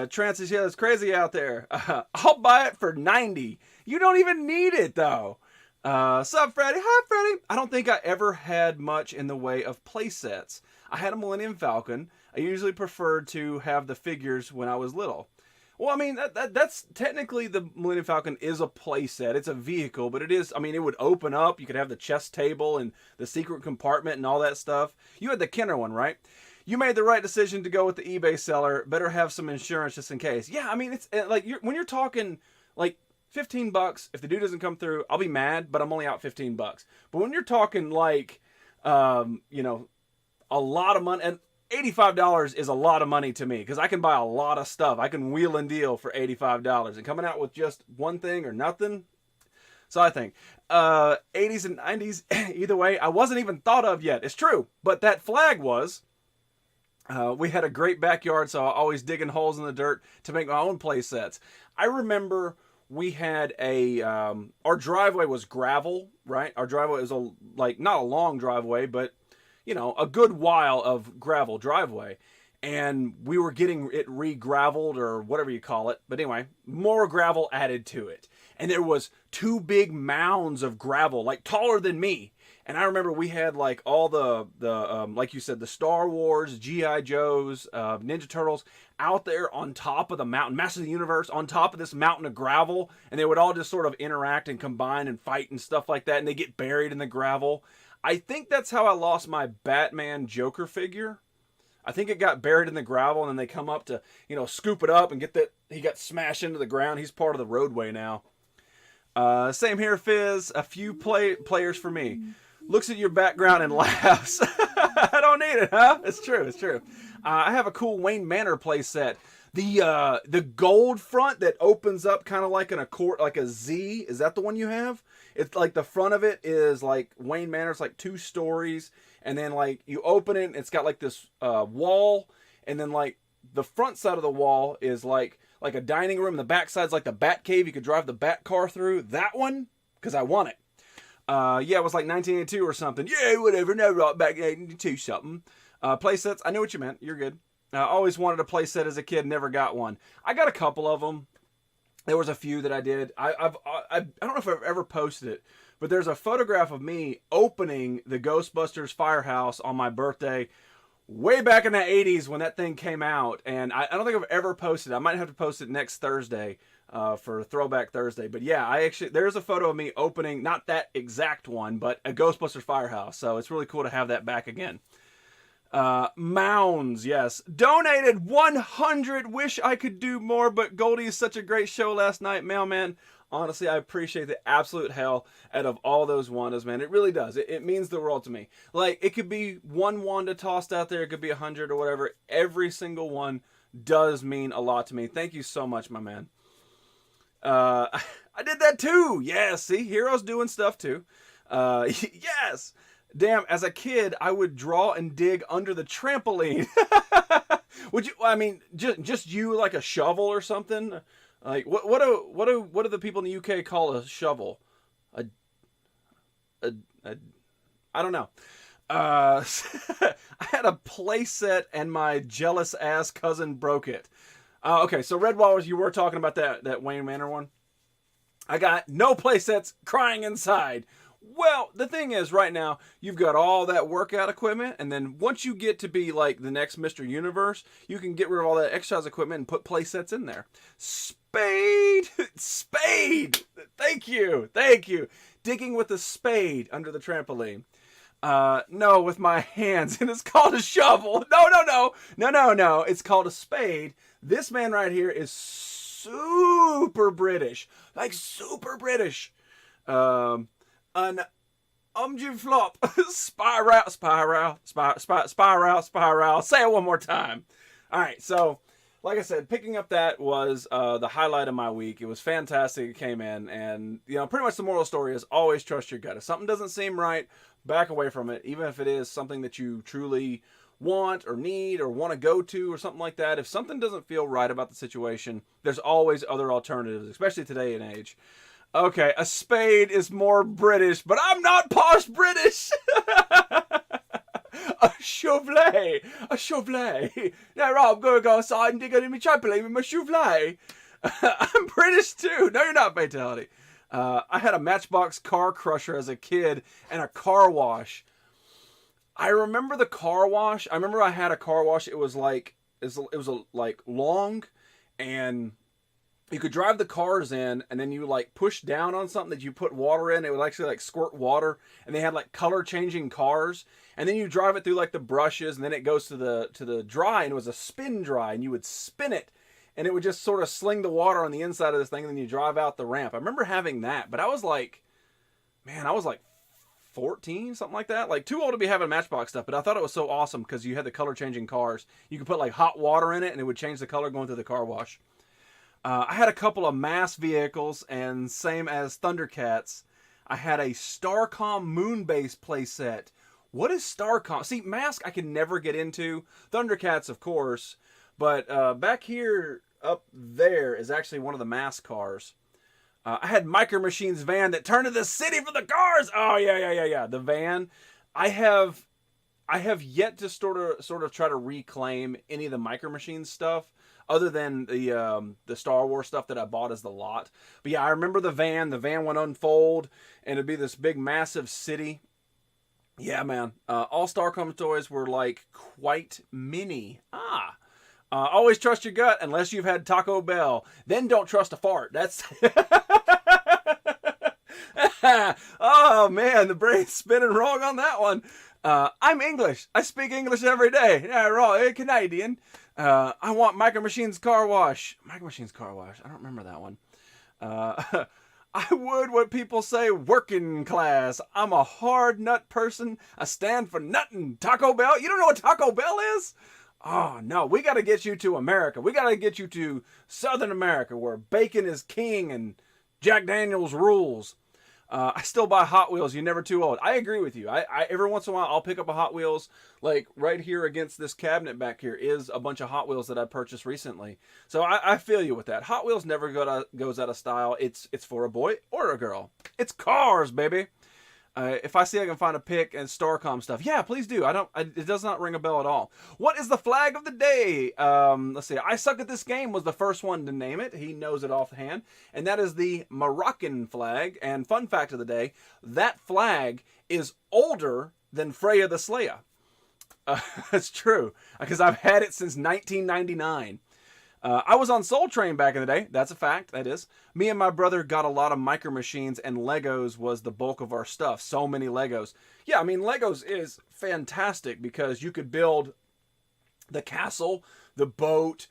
Speaker 5: Trance says, yeah, it's crazy out there. I'll buy it for 90. You don't even need it though. Sup, Freddy? Hi, Freddy. I don't think I ever had much in the way of play sets. I had a Millennium Falcon. I usually preferred to have the figures when I was little. Well, I mean, that's technically the Millennium Falcon is a playset. It's a vehicle, but it is, I mean, it would open up. You could have the chess table and the secret compartment and all that stuff. You had the Kenner one, right? You made the right decision to go with the eBay seller. Better have some insurance just in case. Yeah, I mean, it's like when you're talking like $15, if the dude doesn't come through, I'll be mad, but I'm only out $15. But when you're talking like, you know, a lot of money, and $85 is a lot of money to me because I can buy a lot of stuff. I can wheel and deal for $85 and coming out with just one thing or nothing. So I think 80s and 90s, either way, I wasn't even thought of yet. It's true, but that flag was. We had a great backyard, so I always digging holes in the dirt to make my own play sets. I remember we had a our driveway was gravel, right? Our driveway was not a long driveway, but you know, a good while of gravel driveway. And we were getting it re-graveled or whatever you call it. But anyway, more gravel added to it. And there was 2 big mounds of gravel, like taller than me. And I remember we had like all the like you said, the Star Wars, G.I. Joes, Ninja Turtles out there on top of the mountain, Masters of the Universe, on top of this mountain of gravel. And they would all just sort of interact and combine and fight and stuff like that. And they get buried in the gravel. I think that's how I lost my Batman Joker figure. I think it got buried in the gravel and then they come up to, you know, scoop it up and get that. He got smashed into the ground. He's part of the roadway now. Same here, Fizz. A few players for me. Looks at your background and laughs. I don't need it, huh? It's true. It's true. I have a cool Wayne Manor play set. The gold front that opens up kind of like like a Z. Is that the one you have? It's like the front of it is like Wayne Manor. It's like 2 stories. And then like you open it, it's got like this wall. And then like the front side of the wall is like a dining room. The back side's like the Bat Cave. You could drive the Bat car through. That one, because I want it. Yeah, it was like 1982 or something. Yeah, whatever. No, right back in 82 something. Play sets. I knew what you meant. You're good. I always wanted a play set as a kid. Never got one. I got a couple of them. There was a few that I did. I don't know if I've ever posted it, but there's a photograph of me opening the Ghostbusters Firehouse on my birthday way back in the 80s when that thing came out. And I don't think I've ever posted it. I might have to post it next Thursday for Throwback Thursday. But yeah, there's a photo of me opening, not that exact one, but a Ghostbusters Firehouse. So it's really cool to have that back again. Mounds, yes. Donated 100. Wish I could do more, but Goldie is such a great show last night. Mailman, honestly, I appreciate the absolute hell out of all those Wandas, man. It really does. It means the world to me. Like, it could be one Wanda tossed out there. It could be 100 or whatever. Every single one does mean a lot to me. Thank you so much, my man. I did that too. Yeah, see, Hero's doing stuff too. Yes. Damn, as a kid, I would draw and dig under the trampoline. Would you? I mean, just you like a shovel or something? Like what do the people in the UK call a shovel? I don't know. I had a play set and my jealous ass cousin broke it. Okay, so Red Walrus, you were talking about that Wayne Manor one. I got no play sets, crying inside. Well, the thing is, right now, you've got all that workout equipment, and then once you get to be like the next Mr. Universe, you can get rid of all that exercise equipment and put play sets in there. Spade! Spade! Thank you! Digging with a spade under the trampoline. No, with my hands, and it's called a shovel. No. It's called a spade. This man right here is super British. Like, super British. An flop. Spiral. Say it one more time. All right, so like I said, picking up that was the highlight of my week. It was fantastic. It came in, and pretty much the moral story is always trust your gut. If something doesn't seem right, back away from it, even if it is something that you truly want or need or want to go to or something like that. If something doesn't feel right about the situation, there's always other alternatives, especially today and age. Okay, a spade is more British, but I'm not posh British. A shovelet. Now, Rob, I'm going to go outside and dig under my trampoline with my shovelet. I'm British too. No, you're not, Fatality. I had a Matchbox car crusher as a kid and a car wash. I remember the car wash. I remember I had a car wash. It was like long, and you could drive the cars in, and then you like push down on something that you put water in. It would actually like squirt water, and they had like color changing cars. And then you drive it through like the brushes, and then it goes to the dry, and it was a spin dry, and you would spin it, and it would just sort of sling the water on the inside of this thing, and then you drive out the ramp. I remember having that, but I was like 14, something like that. Like, too old to be having Matchbox stuff, but I thought it was so awesome because you had the color changing cars. You could put like hot water in it, and it would change the color going through the car wash. I had a couple of mass vehicles, and same as Thundercats, I had a Starcom Moonbase playset. What is Starcom? See, Mask I can never get into. Thundercats, of course. But back here, up there, is actually one of the Mask cars. I had Micro Machines van that turned into the city for the cars. Oh, yeah. The van. I have yet to sort of try to reclaim any of the Micro Machines stuff, other than the Star Wars stuff that I bought as the lot. But yeah, I remember the van. The van would unfold, and it'd be this big, massive city. Yeah, man. All Starcom toys were like quite mini. Always trust your gut unless you've had Taco Bell. Then don't trust a fart. That's... Oh, man. The brain's spinning wrong on that one. I'm English. I speak English every day. Yeah, right. Canadian. I want Micro Machines car wash. Micro Machines car wash. I don't remember that one. I would what people say working class. I'm a hard nut person. I stand for nuttin'. Taco Bell? You don't know what Taco Bell is? Oh, no. We got to get you to America. We got to get you to Southern America where bacon is king and Jack Daniels rules. I still buy Hot Wheels. You're never too old. I agree with you. I every once in a while, I'll pick up a Hot Wheels. Like right here against this cabinet back here is a bunch of Hot Wheels that I purchased recently. So I feel you with that. Hot Wheels never goes out of style. It's for a boy or a girl. It's cars, baby. If I see I can find a pic and Starcom stuff, yeah, please do. It does not ring a bell at all. What is the flag of the day? Let's see. I Suck at This Game was the first one to name it. He knows it offhand. And that is the Moroccan flag. And fun fact of the day, that flag is older than Freya the Slayer. That's true. Because I've had it since 1999. I was on Soul Train back in the day. That's a fact. That is. Me and my brother got a lot of Micro Machines, and Legos was the bulk of our stuff. So many Legos. Yeah, I mean, Legos is fantastic because you could build the castle, the boat,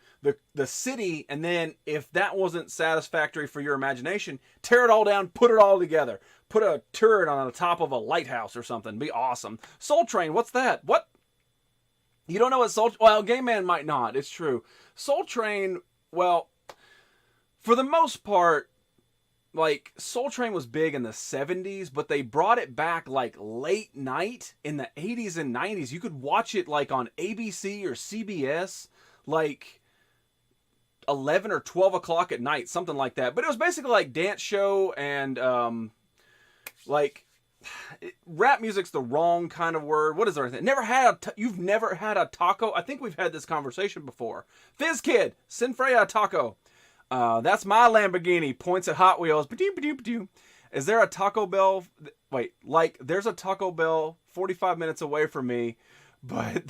Speaker 5: the city, and then if that wasn't satisfactory for your imagination, tear it all down, put it all together. Put a turret on the top of a lighthouse or something. Be awesome. Soul Train, what's that? What? You don't know what Soul... Well, Game Man might not. It's true. Soul Train, well, for the most part, like, Soul Train was big in the 70s, but they brought it back, like, late night in the 80s and 90s. You could watch it, like, on ABC or CBS, like, 11 or 12 o'clock at night, something like that. But it was basically like dance show and, like... rap music's the wrong kind of word. What is there? You've never had a taco? I think we've had this conversation before. Fizz Kid, send Freya a taco. That's my Lamborghini. Points at Hot Wheels. Is there a Taco Bell? Wait, like there's a Taco Bell 45 minutes away from me, but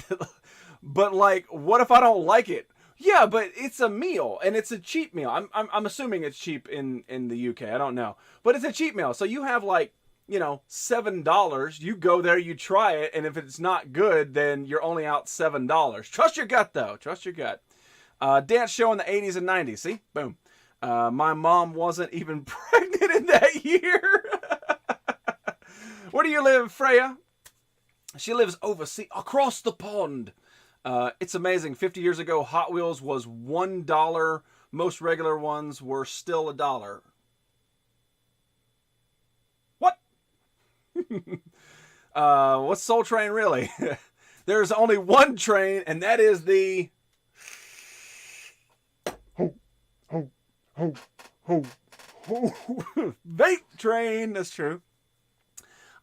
Speaker 5: like, what if I don't like it? Yeah, but it's a meal and it's a cheap meal. I'm assuming it's cheap in the UK. I don't know, but it's a cheap meal. So you have like, you know, $7. You go there, you try it, and if it's not good, then you're only out $7. Trust your gut, though. Trust your gut. Dance show in the 80s and 90s. See? Boom. My mom wasn't even pregnant in that year. Where do you live, Freya? She lives overseas, across the pond. It's amazing. 50 years ago, Hot Wheels was $1. Most regular ones were still $1. What's Soul Train really? There's only one train, and that is the vape train. That's true.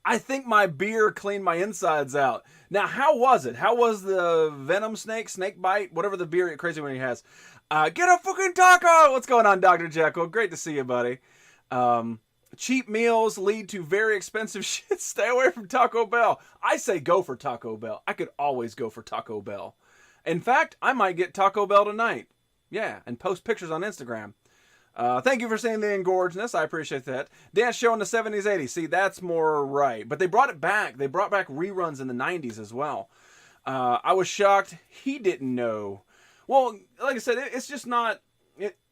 Speaker 5: I think my beer cleaned my insides out. Now, how was it? How was the venom snake bite, whatever the beer crazy one he has? Get a fucking taco! What's going on, Dr. Jekyll? Great to see you, buddy. Cheap meals lead to very expensive shit. Stay away from Taco Bell. I say go for Taco Bell. I could always go for Taco Bell. In fact, I might get Taco Bell tonight. Yeah, and post pictures on Instagram. Thank you for saying the engorgedness. I appreciate that. Dance show in the 70s, 80s. See, that's more right. But they brought it back. They brought back reruns in the 90s as well. I was shocked he didn't know. Well, like I said, it's just not...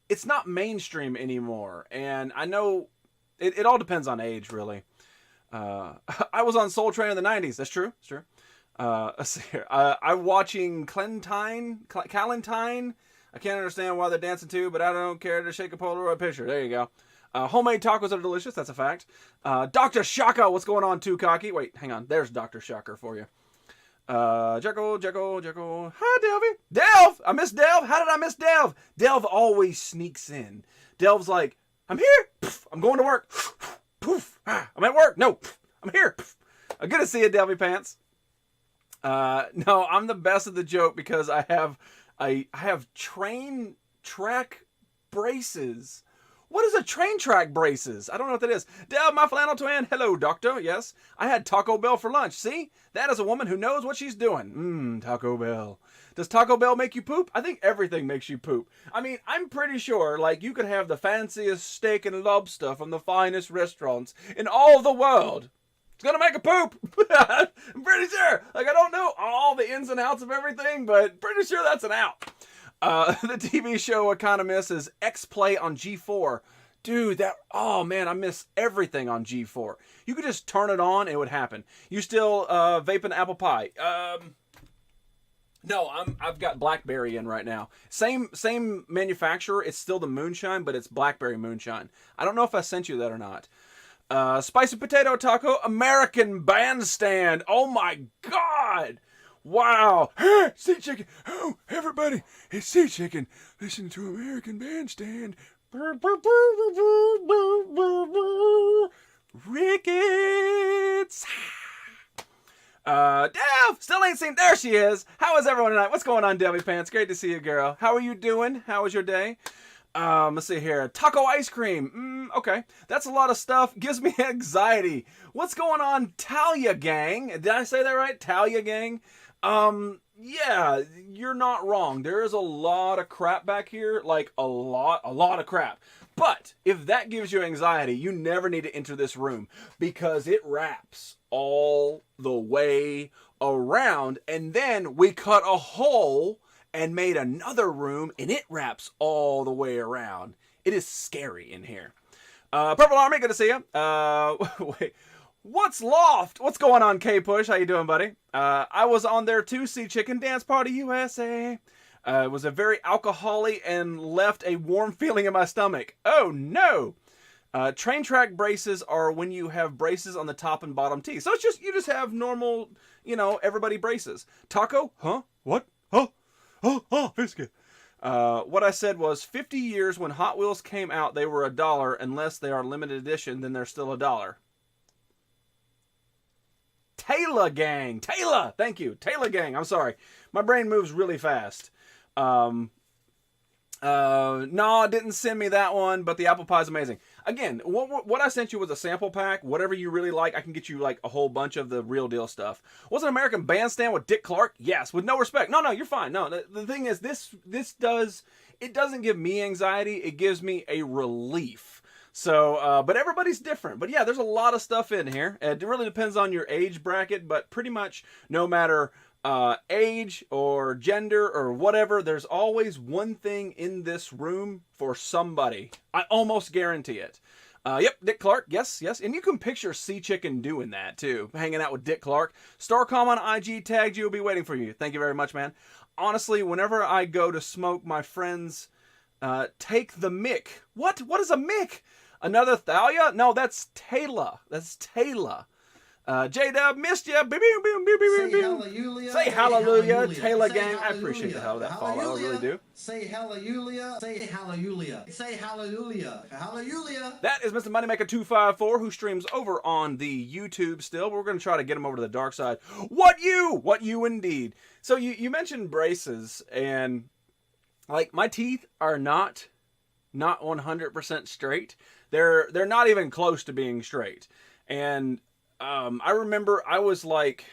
Speaker 5: It's not mainstream anymore. And I know... It all depends on age, really. I was on Soul Train in the 90s. That's true. It's true. Let's see here. I'm watching Clementine. I can't understand why they're dancing too, but I don't care to shake a Polaroid picture. There you go. Homemade tacos are delicious. That's a fact. Dr. Shaka. What's going on, too, Cocky? Wait, hang on. There's Dr. Shocker for you. Jekyll. Hi, Delvy. Delv! I miss Delv. How did I miss Delv? Delv always sneaks in. Delv's like, I'm here. Poof, I'm going to work. Poof. I'm at work. No. I'm here. Good to see you, Delvy Pants. No, I'm the best at the joke because I have train track braces. What is a train track braces? I don't know what that is. Delv, my flannel twin. Hello, doctor. Yes, I had Taco Bell for lunch. See? That is a woman who knows what she's doing. Taco Bell. Does Taco Bell make you poop? I think everything makes you poop. I mean, I'm pretty sure, like, you could have the fanciest steak and lobster from the finest restaurants in all the world. It's gonna make a poop. I'm pretty sure. Like, I don't know all the ins and outs of everything, but pretty sure that's an out. The TV show I kind of miss is X-Play on G4. Dude, oh man, I miss everything on G4. You could just turn it on, it would happen. You still vaping apple pie? No, I've got Blackberry in right now. Same manufacturer. It's still the Moonshine, but it's Blackberry Moonshine. I don't know if I sent you that or not. Spicy potato taco, American Bandstand. Oh my God. Wow. Sea Chicken. Oh, everybody. It's Sea Chicken. Listen to American Bandstand. Ricketts. Dev, still ain't seen. There she is. How is everyone tonight? What's going on, Debbie Pants? Great to see you, girl. How are you doing? How was your day? Let's see here. Taco ice cream. Okay. That's a lot of stuff. Gives me anxiety. What's going on, Talia Gang? Did I say that right? Talia Gang? Yeah, you're not wrong. There is a lot of crap back here, like a lot of crap. But if that gives you anxiety, you never need to enter this room because it wraps all the way around, and then we cut a hole and made another room, and it wraps all the way around. It is scary in here. Purple Army, good to see you. Wait. What's Loft? What's going on, K-Push? How you doing, buddy? I was on there too, Sea Chicken Dance Party USA. It was a very alcoholic and left a warm feeling in my stomach. Oh, no! Train track braces are when you have braces on the top and bottom teeth. So it's just, you just have normal, everybody braces. Taco? Huh? What? Oh, biscuit. What I said was 50 years when Hot Wheels came out, they were $1. Unless they are limited edition, then they're still $1. Taylor Gang. Taylor. Thank you. Taylor Gang. I'm sorry. My brain moves really fast. No, didn't send me that one, but the apple pie is amazing. Again, what I sent you was a sample pack. Whatever you really like, I can get you like a whole bunch of the real deal stuff. Was an American Bandstand with Dick Clark? Yes, with no respect. No, you're fine. No, the thing is, this doesn't give me anxiety. It gives me a relief. So, but everybody's different. But yeah, there's a lot of stuff in here. It really depends on your age bracket, but pretty much no matter age or gender or whatever, there's always one thing in this room for somebody. I almost guarantee it. Yep, Dick Clark, yes. And you can picture Sea Chicken doing that too, hanging out with Dick Clark. Starcom on IG tagged you, will be waiting for you. Thank you very much, man. Honestly, whenever I go to smoke, my friends take the mick. What is a mick? Another Thalia? No, that's Taylor. J-Dub, missed ya. Say hallelujah, Taylor Gang. I appreciate the hell of that follow. I really do.
Speaker 2: Say hallelujah. Say hallelujah. Say hallelujah. Hallelujah.
Speaker 5: That is Mr. Moneymaker254, who streams over on the YouTube still. We're going to try to get him over to the dark side. What you indeed. So you mentioned braces, and like my teeth are not 100% straight. They're not even close to being straight. And I remember I was like,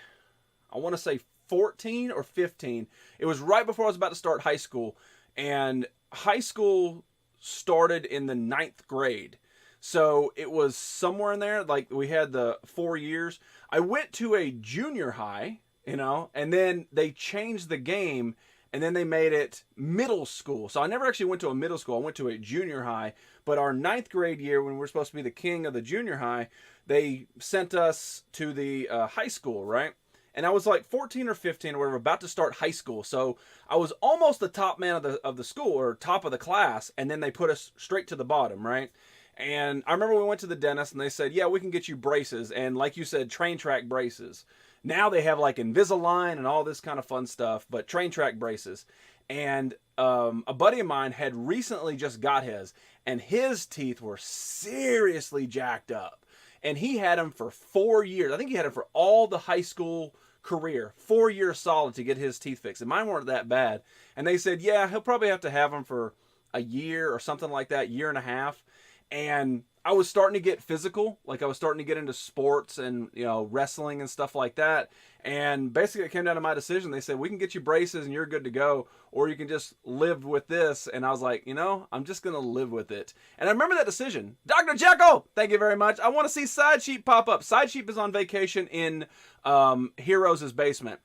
Speaker 5: I want to say 14 or 15. It was right before I was about to start high school. And high school started in the 9th grade. So it was somewhere in there. Like we had the 4 years. I went to a junior high, and then they changed the game. And then they made it middle school. So I never actually went to a middle school. I went to a junior high. But our 9th grade year, when we were supposed to be the king of the junior high, they sent us to the high school, right? And I was like 14 or 15 or whatever, about to start high school. So I was almost the top man of the school, or top of the class. And then they put us straight to the bottom, right? And I remember we went to the dentist and they said, yeah, we can get you braces. And like you said, train track braces. Now they have like Invisalign and all this kind of fun stuff, but train track braces. And a buddy of mine had recently just got his, and his teeth were seriously jacked up. And he had them for 4 years. I think he had them for all the high school career, 4 years solid to get his teeth fixed. And mine weren't that bad. And they said, yeah, he'll probably have to have them for a year or something like that, year and a half. And I was starting to get physical. Like I was starting to get into sports and, wrestling and stuff like that. And basically it came down to my decision. They said, we can get you braces and you're good to go, or you can just live with this. And I was like, I'm just going to live with it. And I remember that decision. Dr. Jekyll, thank you very much. I want to see Side Sheep pop up. Side Sheep is on vacation in Heroes' basement.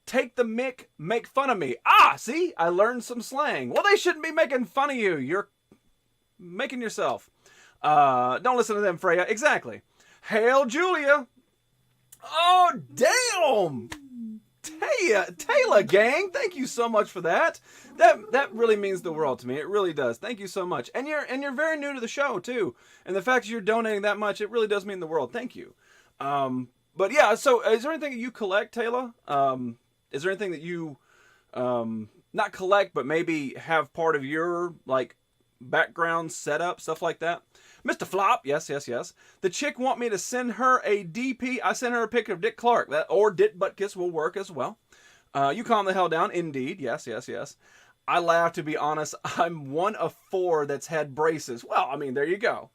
Speaker 5: Take the mick, make fun of me. See, I learned some slang. Well, they shouldn't be making fun of you. You're making yourself. Don't listen to them, Freya. Exactly. Hail Julia. Oh, damn. Taylor Gang, thank you so much for that. That really means the world to me. It really does. Thank you so much. And you're very new to the show too. And the fact that you're donating that much, it really does mean the world. Thank you. But yeah, so is there anything that you collect, Taylor? Is there anything that you not collect, but maybe have part of your like background setup, stuff like that? Mr. Flop, yes. The chick want me to send her a DP. I sent her a picture of Dick Clark. That or Dick Buttkiss will work as well. You calm the hell down. Indeed, yes. I laugh, to be honest. I'm one of 4 that's had braces. Well, I mean, there you go.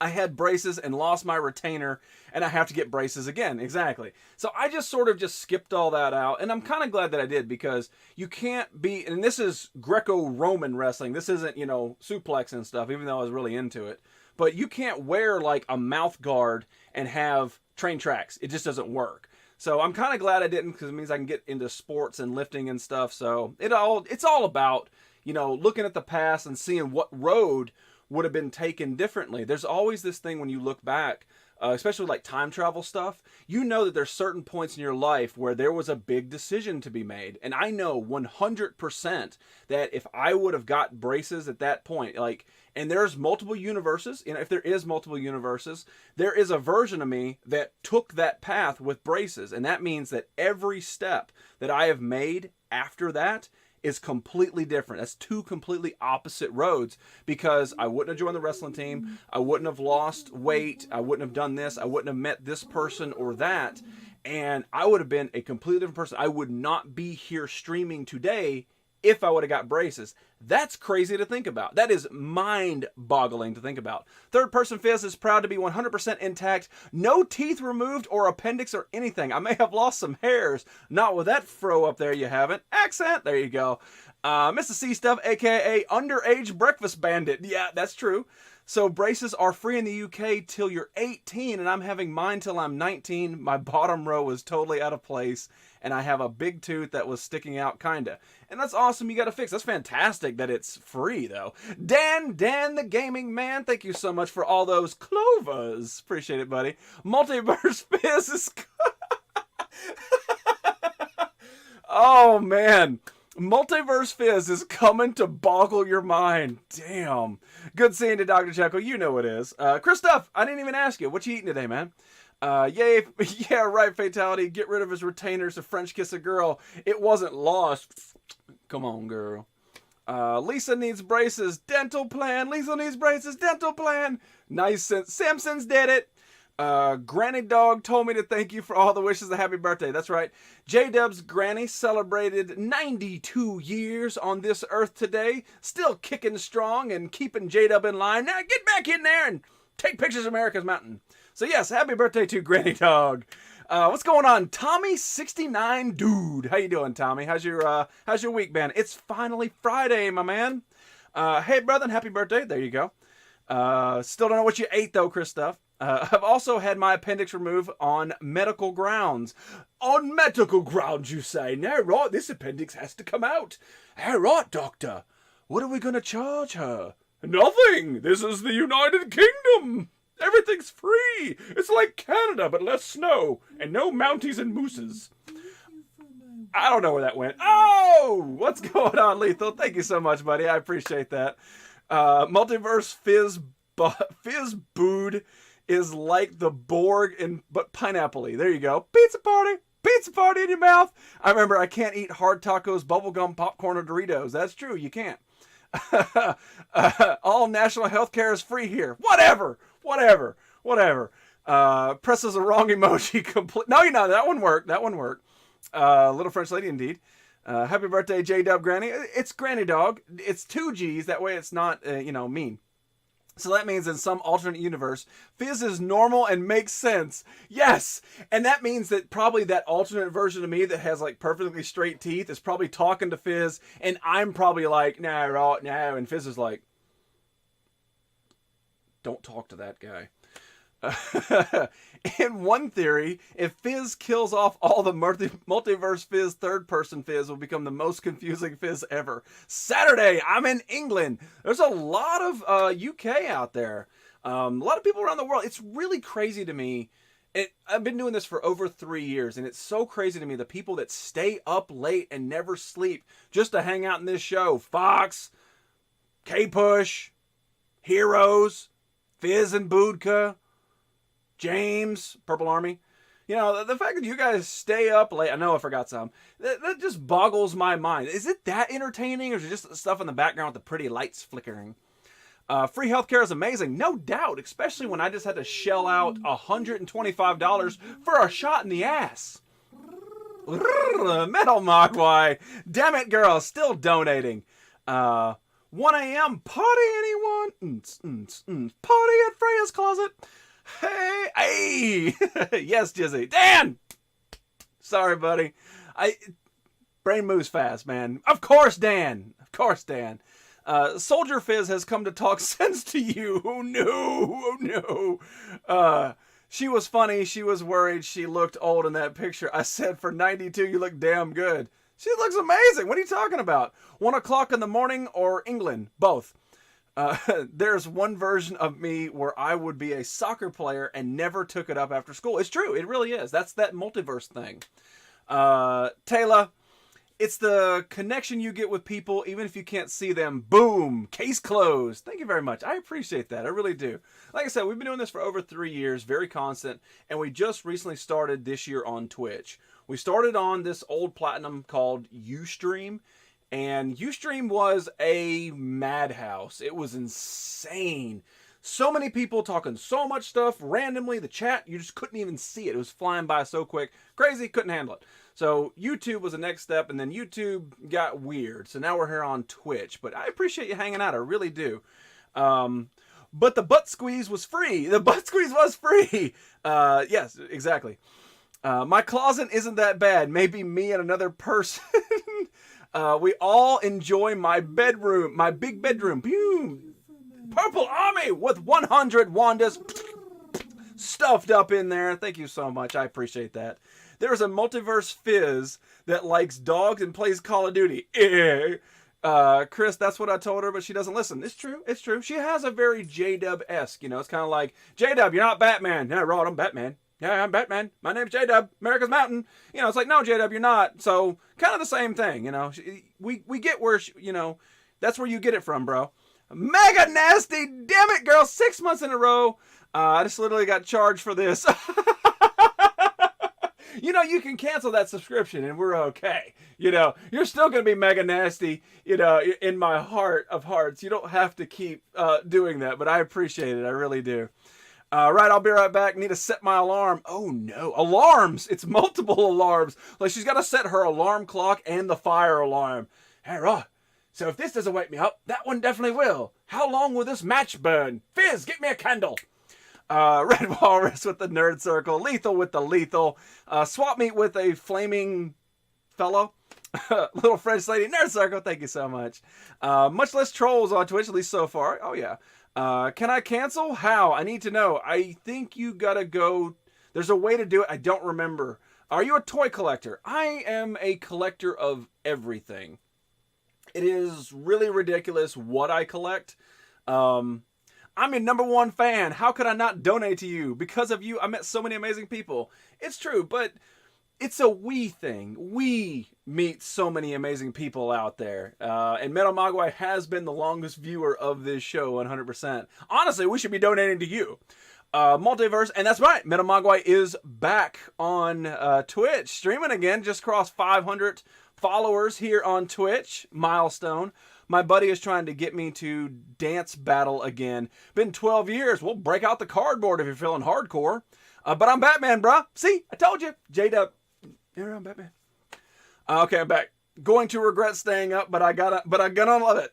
Speaker 5: I had braces and lost my retainer, and I have to get braces again. Exactly. So I just sort of just skipped all that out, and I'm kind of glad that I did, because you can't be, and this is Greco-Roman wrestling. This isn't, you know, suplex and stuff, even though I was really into it. But you can't wear like a mouth guard and have train tracks. It just doesn't work. So I'm kind of glad I didn't, because it means I can get into sports and lifting and stuff. So it's all about, you know, looking at the past and seeing what road would have been taken differently. There's always this thing when you look back, especially like time travel stuff, you know that there's certain points in your life where there was a big decision to be made. And I know 100% that if I would have got braces at that point, like, and there's multiple universes, you know, if there is multiple universes, there is a version of me that took that path with braces. And that means that every step that I have made after that is completely different. That's two completely opposite roads, because I wouldn't have joined the wrestling team. I wouldn't have lost weight. I wouldn't have done this. I wouldn't have met this person or that. And I would have been a completely different person. I would not be here streaming today if I would have got braces. That's crazy to think about. That is mind-boggling to think about. Third Person Fizz is proud to be 100% intact. No teeth removed or appendix or anything. I may have lost some hairs. Not with that fro up there, you haven't. Accent, there you go. Mr. C Stuff, a.k.a. Underage Breakfast Bandit. Yeah, that's true. So braces are free in the UK till you're 18, and I'm having mine till I'm 19. My bottom row was totally out of place, and I have a big tooth that was sticking out, kinda. And that's awesome, you gotta fix. That's fantastic that it's free, though. Dan the Gaming Man, thank you so much for all those clovers. Appreciate it, buddy. Multiverse Fizz is... Oh, man. Multiverse Fizz is coming to boggle your mind. Damn. Good seeing you, Dr. Jekyll. You know it is. Christoph, I didn't even ask you. What you eating today, man? Yay. Yeah, right, Fatality. Get rid of his retainers to French kiss a girl. It wasn't lost. Come on, girl. Lisa needs braces. Dental plan. Lisa needs braces. Dental plan. Nice. Simpsons did it. Granny Dog told me to thank you for all the wishes of happy birthday. That's right. J-Dub's granny celebrated 92 years on this earth today. Still kicking strong and keeping J-Dub in line. Now get back in there and take pictures of America's Mountain. So yes, happy birthday to Granny Dog. What's going on? Tommy69 Dude. How you doing, Tommy? How's your week been? It's finally Friday, my man. Hey, brother, happy birthday. There you go. Still don't know what you ate, though, Chris Stuff. I've also had my appendix removed on medical grounds. On medical grounds, you say? No, right, this appendix has to come out. All right, doctor. What are we going to charge her? Nothing. This is the United Kingdom. Everything's free. It's like Canada, but less snow. And no Mounties and Mooses. I don't know where that went. Oh, what's going on, Lethal? Thank you so much, buddy. I appreciate that. Multiverse Fizz Bood is like the Borg but pineapple-y. There you go. Pizza party in your mouth. I remember I can't eat hard tacos, bubblegum, popcorn, or Doritos. That's true. You can't. All national health care is free here. Whatever. Presses a wrong emoji. No, you're not. That one worked. Little French lady indeed. Happy birthday, J-Dub Granny. It's Granny Dog. It's 2 G's. That way it's not, mean. So that means in some alternate universe, Fizz is normal and makes sense. Yes! And that means that probably that alternate version of me that has like perfectly straight teeth is probably talking to Fizz, and I'm probably like, no, and Fizz is like, don't talk to that guy. In one theory, if Fizz kills off all the multiverse Fizz, third person Fizz will become the most confusing Fizz ever. Saturday, I'm in England. There's a lot of UK out there. A lot of people around the world. It's really crazy to me. I've been doing this for over 3 years, and it's so crazy to me, the people that stay up late and never sleep just to hang out in this show. Fox, K-Push, Heroes, Fizz and Boodka, James, Purple Army. You know, the fact that you guys stay up late, I know I forgot some, that just boggles my mind. Is it that entertaining, or is it just stuff in the background with the pretty lights flickering? Free healthcare is amazing, no doubt, especially when I just had to shell out $125 for a shot in the ass. Metal Mogwai. Damn it, girl, still donating. 1 a.m. Party anyone? Party at Freya's closet. Hey. Yes, Jizzy. Dan! Sorry, buddy. Brain moves fast, man. Of course, Dan. Soldier Fizz has come to talk sense to you. Oh, no. She was funny. She was worried. She looked old in that picture. I said, for 92, you look damn good. She looks amazing. What are you talking about? 1 o'clock in the morning or England? Both. There's one version of me where I would be a soccer player and never took it up after school. It's true. It really is. That's that multiverse thing. Taylor, it's the connection you get with people, even if you can't see them. Boom. Case closed. Thank you very much. I appreciate that. I really do. Like I said, we've been doing this for over 3 years, very constant, and we just recently started this year on Twitch. We started on this old platinum called Ustream, and Ustream was a madhouse. It was insane. So many people talking so much stuff randomly. The chat, you just couldn't even see it. It was flying by so quick. Crazy, couldn't handle it. So YouTube was the next step, and then YouTube got weird. So now we're here on Twitch. But I appreciate you hanging out. I really do. But the butt squeeze was free. Yes, exactly. My closet isn't that bad. Maybe me and another person. We all enjoy my bedroom, my big bedroom. Boom. Purple Army with 100 Wandas stuffed up in there. Thank you so much. I appreciate that. There's a multiverse Fizz that likes dogs and plays Call of Duty. Chris, that's what I told her, but she doesn't listen. It's true. She has a very J-Dub-esque, it's kind of like, J-Dub, you're not Batman. Yeah, Rod, I'm Batman. Yeah, I'm Batman. My name's J-Dub, America's Mountain. It's like, no, J-Dub, you're not. So, kind of the same thing, We get where, that's where you get it from, bro. Mega nasty, damn it, girl, 6 months in a row. I just literally got charged for this. You can cancel that subscription and we're okay. You're still going to be mega nasty, in my heart of hearts. You don't have to keep doing that, but I appreciate it. I really do. Right, I'll be right back. Need to set my alarm. Oh no, alarms. It's multiple alarms. Like she's got to set her alarm clock and the fire alarm. Hey, Rod. So if this doesn't wake me up, that one definitely will. How long will this match burn? Fizz, get me a candle. Red Walrus with the nerd circle. Lethal with the lethal. Swap meet with a flaming fellow. Little French lady. Nerd circle. Thank you so much. Much less trolls on Twitch, at least so far. Oh, yeah. Can I cancel? How? I need to know. I think you gotta go. There's a way to do it. I don't remember. Are you a toy collector? I am a collector of everything. It is really ridiculous what I collect. I'm your #1 fan. How could I not donate to you? Because of you, I met so many amazing people. It's true, but it's a we thing. We meet so many amazing people out there. And Metal Mogwai has been the longest viewer of this show, 100%. Honestly, we should be donating to you. Multiverse, and that's right, Metal Mogwai is back on Twitch, streaming again, just crossed 500 followers here on Twitch, milestone. My buddy is trying to get me to dance battle again. Been 12 years. We'll break out the cardboard if you're feeling hardcore. But I'm Batman, bruh. See, I told you. J-Dub. Yeah, I'm Batman. Okay, I'm back. Going to regret staying up, but I'm gonna love it.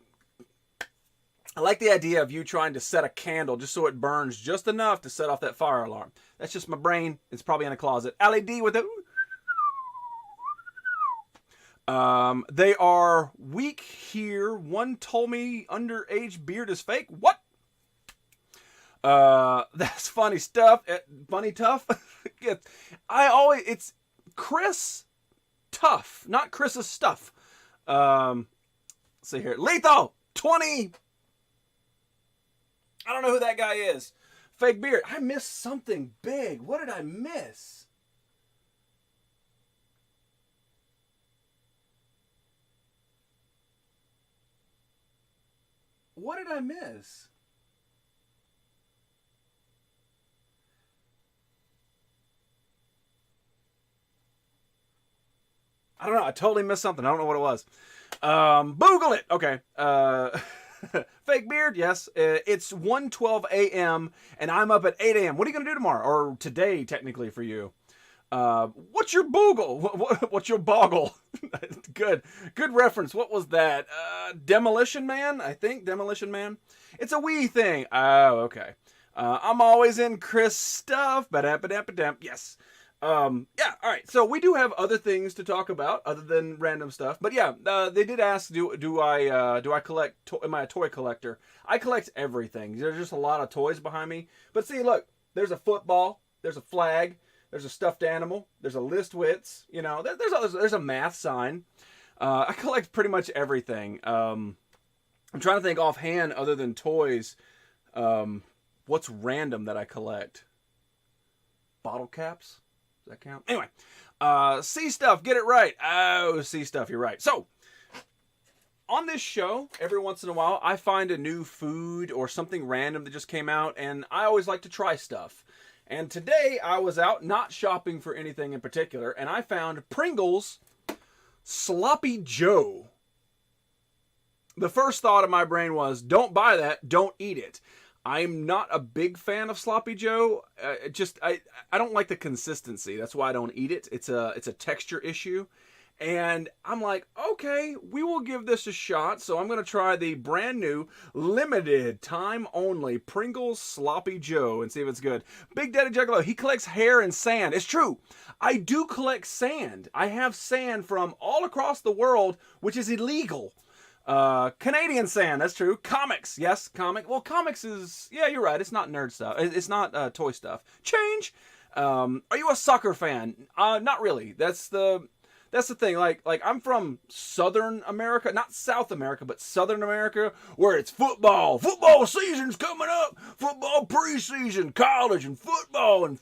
Speaker 5: I like the idea of you trying to set a candle just so it burns just enough to set off that fire alarm. That's just my brain. It's probably in a closet. LED with it. They are weak here. One told me underage beard is fake. What? That's funny stuff. Funny tough. It's Chris Tough, not Chris's stuff. Let's see here. Lethal 20. I don't know who that guy is. Fake beard. I missed something big. What did I miss? What did I miss? I don't know. I totally missed something. I don't know what it was. Boogle it. Okay. Fake beard. Yes. It's 1:12 a.m. and I'm up at 8 a.m. What are you going to do tomorrow? Or today, technically, for you? What's your boogle? What's your boggle? Good reference. What was that? Demolition Man, I think. Demolition Man. It's a Wii thing. Oh, okay. I'm always in Chris stuff. Ba-da-ba-da-ba-dam. Yes. Yeah. All right. So we do have other things to talk about other than random stuff. But yeah, they did ask, do I collect? Am I a toy collector? I collect everything. There's just a lot of toys behind me. But see, look. There's a football. There's a flag. There's a stuffed animal. There's a Listwitz. You know, there's a math sign. I collect pretty much everything. I'm trying to think offhand, other than toys, what's random that I collect? Bottle caps? Does that count? Anyway, sea stuff. Get it right. Oh, sea stuff. You're right. So, on this show, every once in a while, I find a new food or something random that just came out, and I always like to try stuff. And today I was out not shopping for anything in particular, and I found Pringles Sloppy Joe. The first thought of my brain was, don't buy that, don't eat it. I'm not a big fan of Sloppy Joe. I don't like the consistency. That's why I don't eat it. It's a texture issue. And I'm like, okay, we will give this a shot. So I'm going to try the brand new, limited time only Pringles Sloppy Joe and see if it's good. Big Daddy Juggalo, he collects hair and sand. It's true. I do collect sand. I have sand from all across the world, which is illegal. Canadian sand, that's true. Comics, yes, comic. Well, comics is, yeah, you're right. It's not nerd stuff. It's not toy stuff. Change. Are you a soccer fan? Not really. That's the thing. Like I'm from Southern America, not South America, but Southern America, where it's football. Football season's coming up. Football preseason, college and football and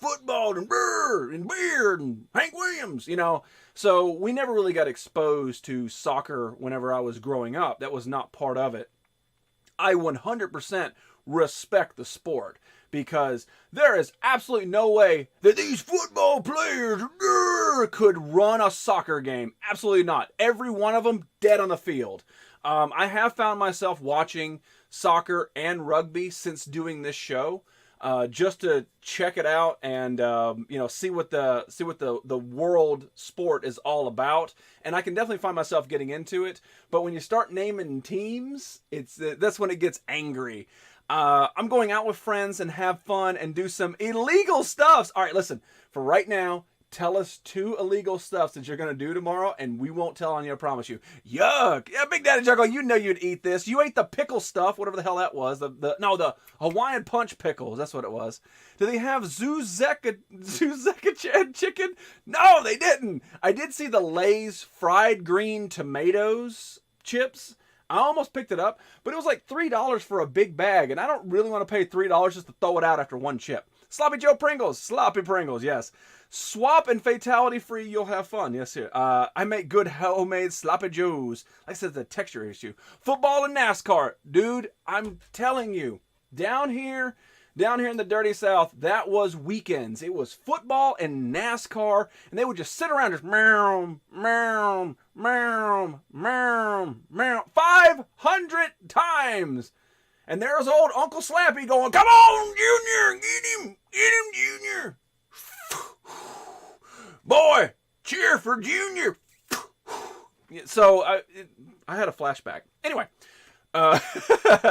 Speaker 5: beer and Hank Williams, you know. So we never really got exposed to soccer whenever I was growing up. That was not part of it. I 100% respect the sport, because there is absolutely no way that these football players could run a soccer game. Absolutely not. Every one of them dead on the field. I have found myself watching soccer and rugby since doing this show, just to check it out and see what the world sport is all about. And I can definitely find myself getting into it. But when you start naming teams, that's when it gets angry. I'm going out with friends and have fun and do some illegal stuffs. All right, listen, for right now, tell us 2 illegal stuffs that you're going to do tomorrow, and we won't tell on you, I promise you. Yuck. Yeah, Big Daddy Juggalo, you know you'd eat this. You ate the pickle stuff, whatever the hell that was. The Hawaiian Punch pickles, that's what it was. Do they have Zuzeka chicken? No, they didn't. I did see the Lay's fried green tomatoes chips. I almost picked it up, but it was like $3 for a big bag, and I don't really want to pay $3 just to throw it out after one chip. Sloppy Joe Pringles. Sloppy Pringles, yes. Swap and fatality free, you'll have fun. Yes, here. I make good homemade Sloppy Joes. Like I said, the texture issue. Football and NASCAR. Dude, I'm telling you, down here in the dirty South, that was weekends. It was football and NASCAR, and they would just sit around just meow, meow, meow, meow, meow, 500 times. And there's old Uncle Slappy going, come on, Junior, get him, Junior. Boy, cheer for Junior. So I had a flashback. Anyway, I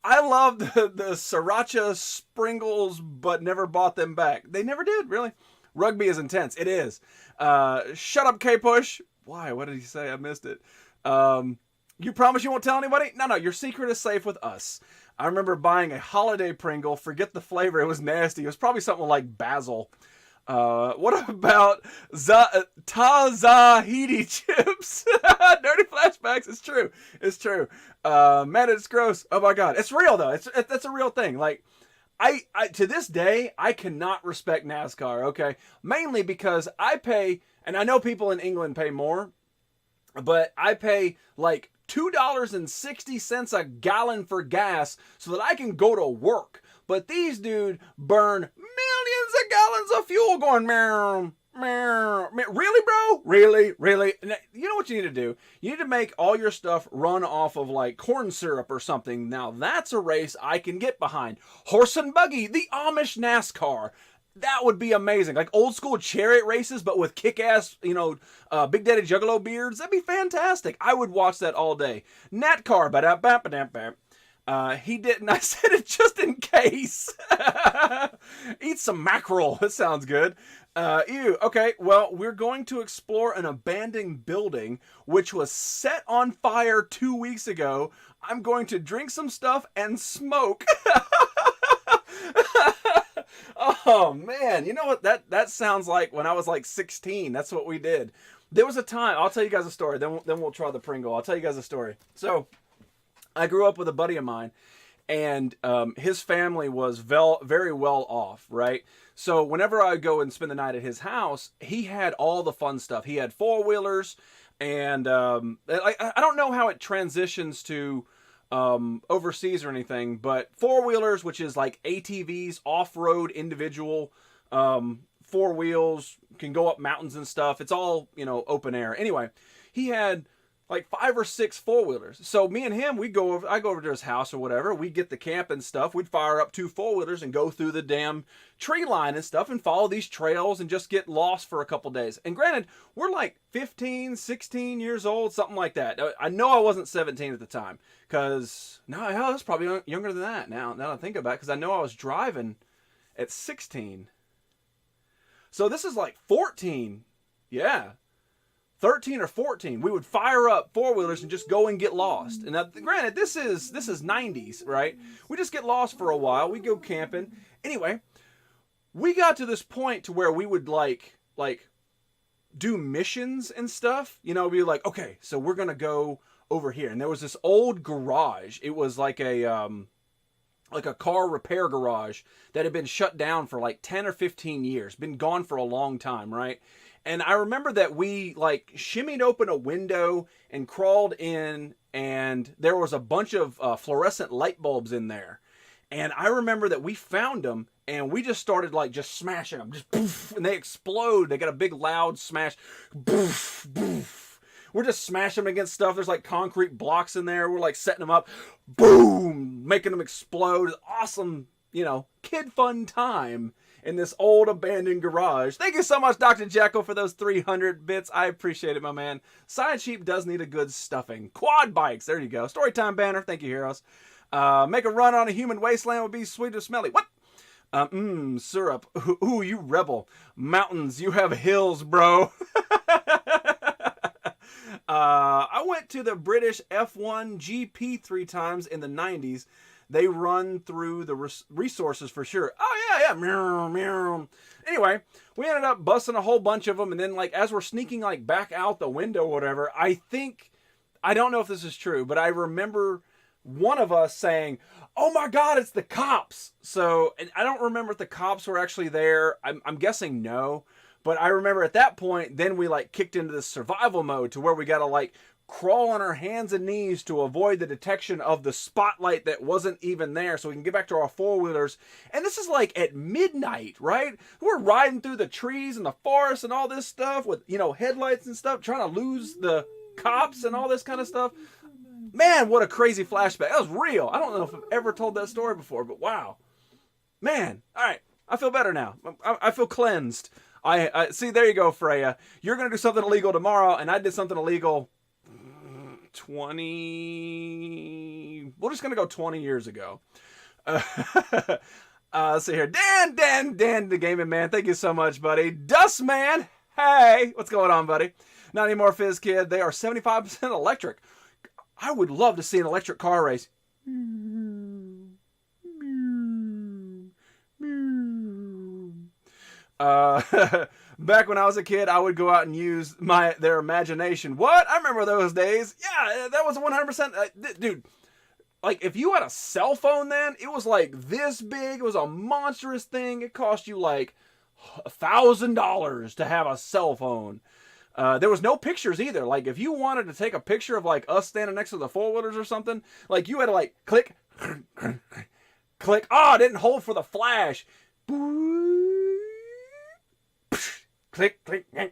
Speaker 5: love the Sriracha Sprinkles, but never bought them back. They never did, really. Rugby is intense. It is. Shut up, K-Push. Why? What did he say? I missed it. You promise you won't tell anybody? No, your secret is safe with us. I remember buying a holiday Pringle. Forget the flavor. It was nasty. It was probably something like basil. What about Tahiti chips? Dirty flashbacks. It's true. It's true. Man, it's gross. Oh my God. It's real though. That's a real thing. Like, I to this day, I cannot respect NASCAR. Okay. Mainly because I pay, and I know people in England pay more, but I pay like $2.60 a gallon for gas so that I can go to work. But these dudes burn millions of gallons of fuel going meow, meow, meow. Really, bro? Really? Now, you know what you need to do? You need to make all your stuff run off of like corn syrup or something. Now that's a race I can get behind. Horse and buggy, the Amish NASCAR. That would be amazing. Like old school chariot races, but with kick-ass, Big Daddy Juggalo beards. That'd be fantastic. I would watch that all day. NASCAR, he didn't. I said it just in case. Eat some mackerel. That sounds good. Ew. Okay, well, we're going to explore an abandoned building which was set on fire 2 weeks ago. I'm going to drink some stuff and smoke. Oh man, you know what that sounds like when I was like 16. That's what we did. There was a time, I'll tell you guys a story, then we'll try the Pringle. I'll tell you guys a story. So, I grew up with a buddy of mine, and his family was very well off, right? So whenever I go and spend the night at his house, he had all the fun stuff. He had four-wheelers, and I don't know how it transitions to overseas or anything, but four-wheelers, which is like ATVs, off-road, individual, four wheels, can go up mountains and stuff. It's all, open air. Anyway, he had like 5 or 6 four-wheelers. So me and him, I go over to his house or whatever. We'd get the camp and stuff. We'd fire up 2 four-wheelers and go through the damn tree line and stuff and follow these trails and just get lost for a couple days. And granted, we're like 15, 16 years old, something like that. I know I wasn't 17 at the time, because, no, hell, I was probably younger than that now that I think about it, because I know I was driving at 16. So this is like 14. Yeah. 13 or 14, we would fire up four-wheelers and just go and get lost. And now, granted, this is 90s, right? We just get lost for a while. We go camping. Anyway, we got to this point to where we would like do missions and stuff. Be like, okay, so we're gonna go over here. And there was this old garage. It was like a car repair garage that had been shut down for like 10 or 15 years, been gone for a long time, right? And I remember that we like shimmied open a window and crawled in, and there was a bunch of fluorescent light bulbs in there. And I remember that we found them, and we just started like just smashing them, just poof, and they explode. They got a big loud smash, poof, poof. We're just smashing them against stuff. There's like concrete blocks in there. We're like setting them up, boom, making them explode. Awesome, kid fun time in this old abandoned garage. Thank you so much, Dr. Jekyll, for those 300 bits. I appreciate it, my man. Side Sheep does need a good stuffing. Quad bikes, there you go. Storytime banner, thank you, heroes. Make a run on a human wasteland would be sweet or smelly. What? Syrup. Ooh, you rebel. Mountains, you have hills, bro. I went to the British F1 GP 3 times in the 90s. They run through the resources for sure. Oh, yeah. Meow, meow. Anyway, we ended up busting a whole bunch of them. And then, like, as we're sneaking, like, back out the window or whatever, I don't know if this is true, but I remember one of us saying, oh, my God, it's the cops. So, and I don't remember if the cops were actually there. I'm guessing no. But I remember at that point, then we, like, kicked into this survival mode to where we got to, like, crawl on our hands and knees to avoid the detection of the spotlight that wasn't even there, so we can get back to our four-wheelers. And this is like at midnight, right? We're riding through the trees and the forest and all this stuff with, headlights and stuff, trying to lose the cops and all this kind of stuff. Man, what a crazy flashback. That was real. I don't know if I've ever told that story before, but wow. Man, all right. I feel better now. I feel cleansed. I see, there you go, Freya. You're going to do something illegal tomorrow, and I did something illegal 20, we're just gonna go 20 years ago. Let's see here. Dan, the gaming man, thank you so much, buddy. Dustman, hey, what's going on, buddy? Not anymore, Fizz Kid. They are 75% electric. I would love to see an electric car race. Back when I was a kid, I would go out and use their imagination. What? I remember those days. Yeah, that was 100%. Dude, like, if you had a cell phone then, it was like this big. It was a monstrous thing. It cost you like $1,000 to have a cell phone. There was no pictures either. Like, if you wanted to take a picture of, like, us standing next to the four-wheelers or something, like, you had to, like, click, click. Oh, it didn't hold for the flash. Click, click. Hey,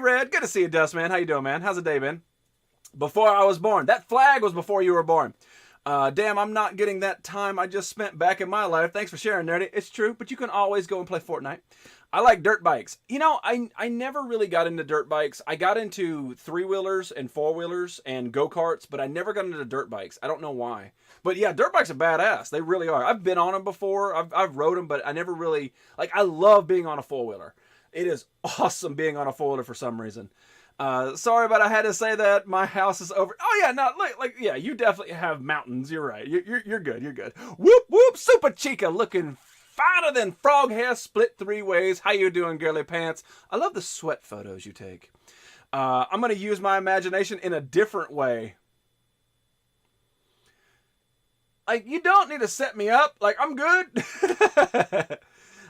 Speaker 5: Red. Good to see you, Dustman. How you doing, man? How's the day been? Before I was born. That flag was before you were born. Damn, I'm not getting that time I just spent back in my life. Thanks for sharing, Nerdy. It's true, but you can always go and play Fortnite. I like dirt bikes. You know, I never really got into dirt bikes. I got into 3-wheelers and 4-wheelers and go-karts, but I never got into dirt bikes. I don't know why. But yeah, dirt bikes are badass. They really are. I've been on them before. I've rode them, but I never really... Like, I love being on a 4-wheeler. It is awesome being on a 4-wheeler for some reason. Sorry, but I had to say that my house is over. Oh yeah, no, like yeah, you definitely have mountains. You're right. You're good. You're good. Whoop whoop, Super Chica looking finer than frog hair split 3 ways. How you doing, girly pants? I love the sweat photos you take. I'm gonna use my imagination in a different way. Like, you don't need to set me up. Like, I'm good.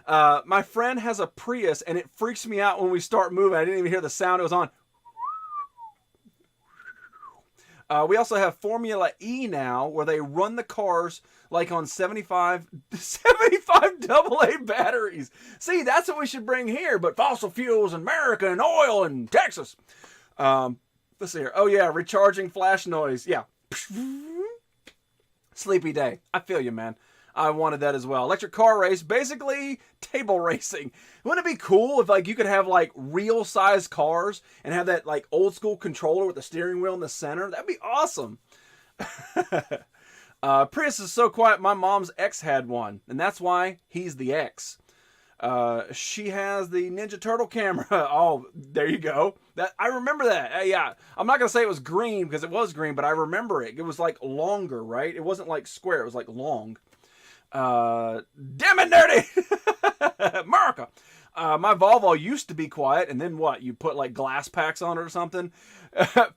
Speaker 5: My friend has a Prius, and it freaks me out when we start moving. I didn't even hear the sound it was on. We also have Formula E now, where they run the cars like on 75 AA batteries. See, that's what we should bring here, but fossil fuels in America and oil in Texas. Let's see here. Oh yeah, recharging flash noise. Yeah. Sleepy day. I feel you, man. I wanted that as well. Electric car race, basically table racing. Wouldn't it be cool if like you could have like real size cars and have that like old school controller with the steering wheel in the center? That'd be awesome. Prius is so quiet. My mom's ex had one, and that's why he's the ex. She has the Ninja Turtle camera. Oh, there you go. I remember that. Yeah, I'm not gonna say it was green because it was green, but I remember it. It was like longer, right? It wasn't like square. It was like long. Damn it, Nerdy! America! My Volvo used to be quiet, and then what? You put like glass packs on it or something? Fuck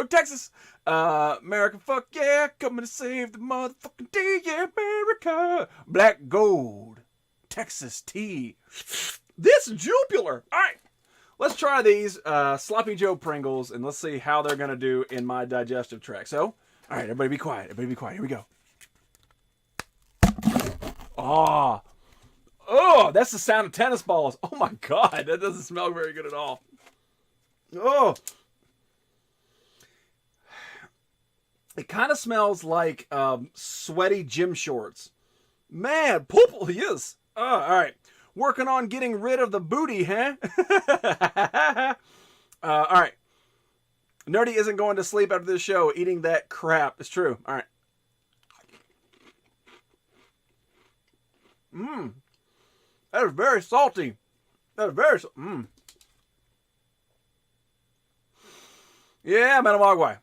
Speaker 5: Texas! America, fuck yeah! Coming to save the motherfucking day, yeah, America! Black gold. Texas tea. This Jupiler! Alright, let's try these Sloppy Joe Pringles, and let's see how they're gonna do in my digestive tract. So, alright, everybody be quiet. Everybody be quiet. Here we go. Oh, that's the sound of tennis balls. Oh my God, that doesn't smell very good at all. Oh, it kind of smells like sweaty gym shorts. Man, poop, yes. All right, working on getting rid of the booty, huh? All right, Nerdy isn't going to sleep after this show eating that crap. It's true. All right. That is very salty. That is very Yeah, Metamogwai.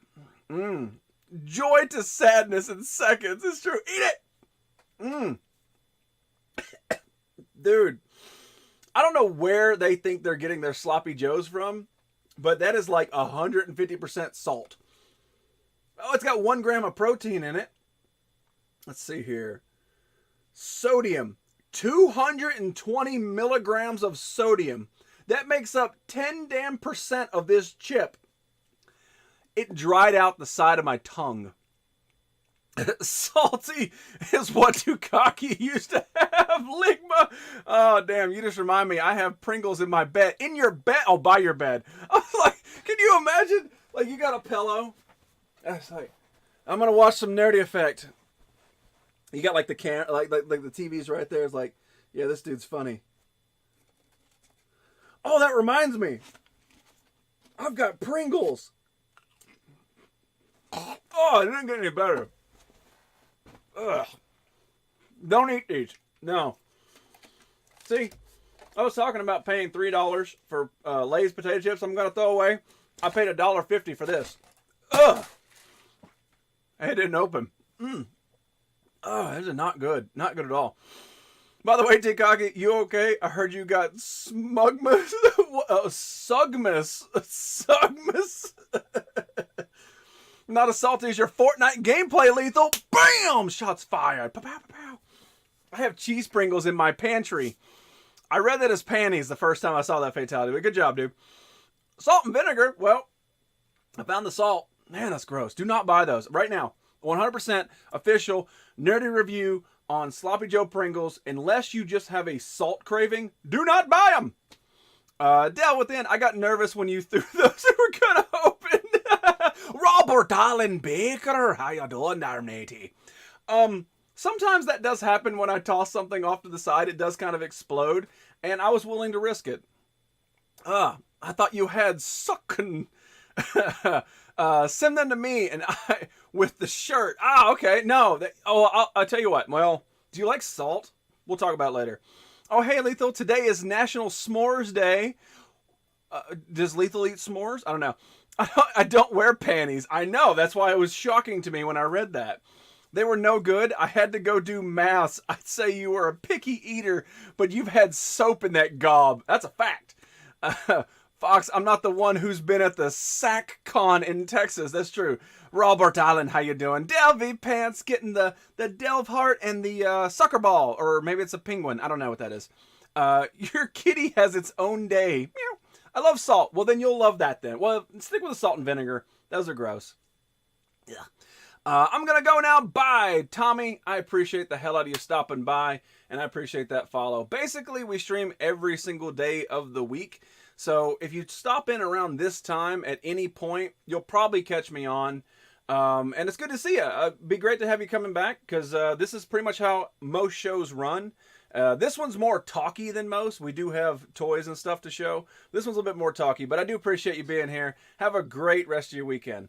Speaker 5: Joy to sadness in seconds. It's true. Eat it. Dude, I don't know where they think they're getting their Sloppy Joes from, but that is like 150% salt. Oh, it's got 1 gram of protein in it. Let's see here. Sodium. 220 milligrams of sodium. That makes up 10% of this chip. It dried out the side of my tongue. Salty is what Dukaki used to have. Ligma. Oh, damn. You just remind me. I have Pringles in my bed. In your bed? Oh, by your bed. I was like, can you imagine? Like, you got a pillow. That's like, I'm going to watch some Nerdy Effect. You got like the like the TV's right there. It's like, yeah, this dude's funny. Oh, that reminds me. I've got Pringles. Oh, it didn't get any better. Ugh. Don't eat these. No. See, I was talking about paying $3 for Lay's potato chips I'm going to throw away. I paid $1.50 for this. Ugh. It didn't open. Oh, this is not good. Not good at all. By the way, Tikaki, you okay? I heard you got smugmus. Sugmus. Sugmus. Not as salty as your Fortnite gameplay, Lethal. Bam! Shots fired. Pow, pow, pow. I have cheese Pringles in my pantry. I read that as panties the first time I saw that fatality, but good job, dude. Salt and vinegar. Well, I found the salt. Man, that's gross. Do not buy those right now. 100% official Nerdy review on Sloppy Joe Pringles. Unless you just have a salt craving, do not buy them. Dell Within, I got nervous when you threw those that were going to open. Raw Robert Allen Baker. How you doing there, matey? Sometimes that does happen when I toss something off to the side. It does kind of explode, and I was willing to risk it. I thought you had sucking. Send them to me, and I with the shirt. Okay. No. I'll tell you what. Well, do you like salt? We'll talk about it later. Oh, hey, Lethal. Today is National S'mores Day. Does Lethal eat s'mores? I don't know. I don't wear panties. I know. That's why it was shocking to me when I read that. They were no good. I had to go do maths. I'd say you were a picky eater, but you've had soap in that gob. That's a fact. Fox, I'm not the one who's been at the SACCon in Texas. That's true. Robert Allen, how you doing? Delvy Pants getting the Delve Heart and the sucker ball. Or maybe it's a penguin. I don't know what that is. Your kitty has its own day. Meow. I love salt. Well, then you'll love that then. Well, stick with the salt and vinegar. Those are gross. Yeah. I'm going to go now. Bye, Tommy. I appreciate the hell out of you stopping by, and I appreciate that follow. Basically, we stream every single day of the week. So if you stop in around this time at any point, you'll probably catch me on. And it's good to see you. It'd be great to have you coming back, because this is pretty much how most shows run. This one's more talky than most. We do have toys and stuff to show. This one's a little bit more talky, but I do appreciate you being here. Have a great rest of your weekend.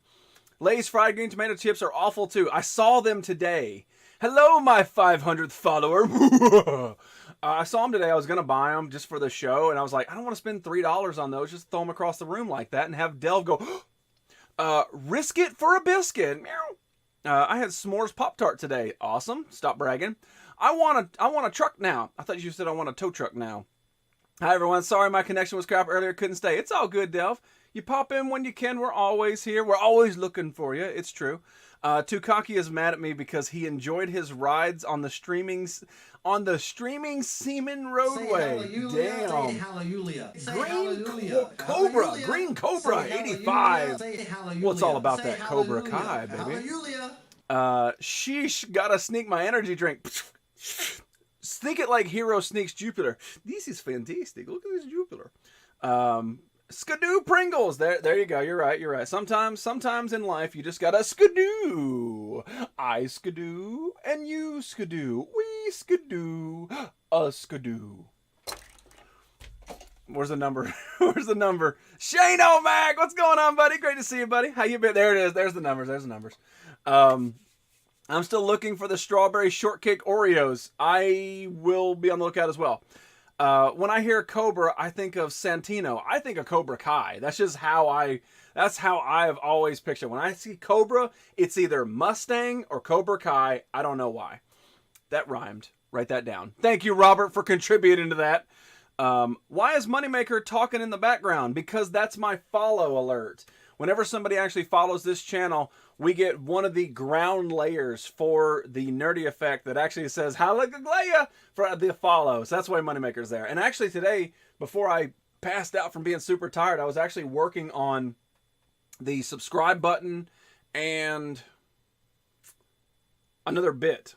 Speaker 5: Lay's fried green tomato chips are awful too. I saw them today. Hello, my 500th follower. I saw them today. I was going to buy them just for the show, and I was like, I don't want to spend $3 on those. Just throw them across the room like that and have Delve go, risk it for a biscuit. Meow. I had s'mores Pop-Tart today. Awesome. Stop bragging. I want a truck now. I thought you said I want a tow truck now. Hi, everyone. Sorry my connection was crap earlier. Couldn't stay. It's all good, Delve. You pop in when you can. We're always here. We're always looking for you. It's true. Tukaki is mad at me because he enjoyed his rides on the streaming Seaman Roadway. Damn. Green Cobra 85. Well, it's all about that Cobra Kai, baby. Sheesh, gotta sneak my energy drink. Sneak it like Hero sneaks Jupiter. This is fantastic. Look at this Jupiter. Skidoo Pringles. There you go. You're right. Sometimes in life you just gotta skidoo. I skidoo and you skidoo. We skidoo. A skidoo. Where's the number? Where's the number? Shane O'Mac, what's going on, buddy? Great to see you, buddy. How you been? There it is. There's the numbers. I'm still looking for the strawberry shortcake Oreos. I will be on the lookout as well. When I hear Cobra, I think of Santino. I think of Cobra Kai. That's just how I've always pictured. When I see Cobra, it's either Mustang or Cobra Kai. I don't know why. That rhymed. Write that down. Thank you, Robert, for contributing to that. Why is Moneymaker talking in the background? Because that's my follow alert. Whenever somebody actually follows this channel, we get one of the ground layers for the nerdy effect that actually says Hallelujah for the follows. That's why Moneymaker's there. And actually today, before I passed out from being super tired, I was actually working on the subscribe button and another bit.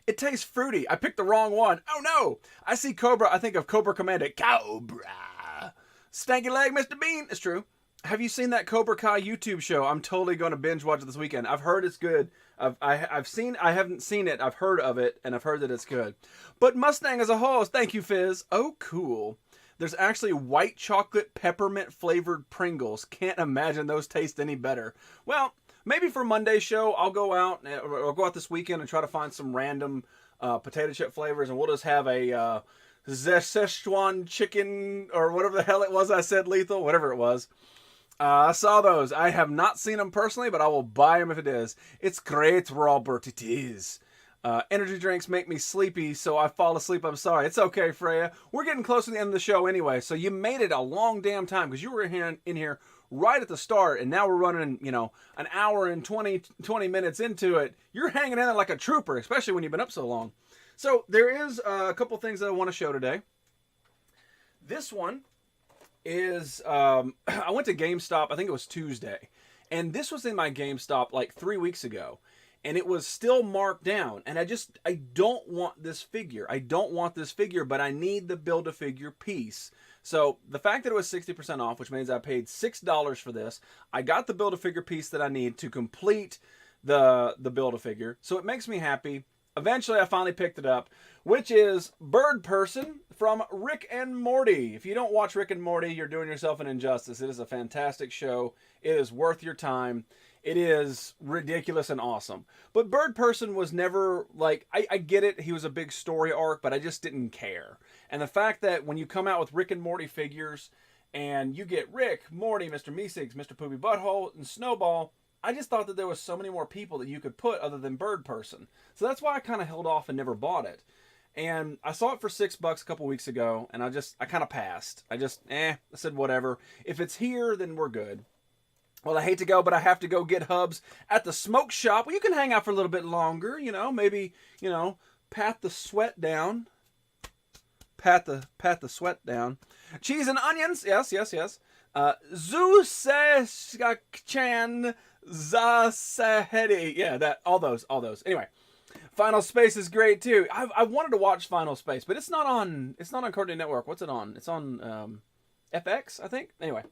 Speaker 5: It tastes fruity. I picked the wrong one. Oh no! I see Cobra, I think of Cobra Commander. Cobra! Stanky leg, Mr. Bean. It's true. Have you seen that Cobra Kai YouTube show? I'm totally going to binge watch it this weekend. I've heard it's good. I haven't seen it. I've heard of it, and I've heard that it's good. But Mustang as a whole, thank you, Fizz. Oh, cool. There's actually white chocolate peppermint flavored Pringles. Can't imagine those taste any better. Well, maybe for Monday's show, I'll go out this weekend and try to find some random potato chip flavors, and we'll just have a Szechuan chicken or whatever the hell it was I said, Lethal, whatever it was. I saw those. I have not seen them personally, but I will buy them if it is. It's great, Robert. It is. Energy drinks make me sleepy, so I fall asleep. I'm sorry. It's okay, Freya. We're getting close to the end of the show anyway, so you made it a long damn time because you were in here right at the start, and now we're running, an hour and 20 minutes into it. You're hanging in there like a trooper, especially when you've been up so long. So there is a couple things that I want to show today. This one is, I went to GameStop, I think it was Tuesday, and this was in my GameStop like 3 weeks ago, and it was still marked down, and I don't want this figure. I don't want this figure, but I need the Build-A-Figure piece. So the fact that it was 60% off, which means I paid $6 for this, I got the Build-A-Figure piece that I need to complete the Build-A-Figure. So it makes me happy. Eventually, I finally picked it up, which is Bird Person from Rick and Morty. If you don't watch Rick and Morty, you're doing yourself an injustice. It is a fantastic show. It is worth your time. It is ridiculous and awesome. But Bird Person was never, like, I get it. He was a big story arc, but I just didn't care. And the fact that when you come out with Rick and Morty figures, and you get Rick, Morty, Mr. Meeseeks, Mr. Poopy Butthole, and Snowball, I just thought that there was so many more people that you could put other than Bird Person. So that's why I kind of held off and never bought it. And I saw it for $6 a couple weeks ago, and I kind of passed. I said whatever. If it's here, then we're good. Well, I hate to go, but I have to go get Hubs at the smoke shop. Well, you can hang out for a little bit longer, maybe, pat the sweat down. Pat the sweat down. Cheese and onions, yes. Zusechan Zasahedi. Yeah, all those. Anyway, Final Space is great too. I wanted to watch Final Space, but it's not on Cartoon Network. What's it on? It's on FX, I think. Anyway,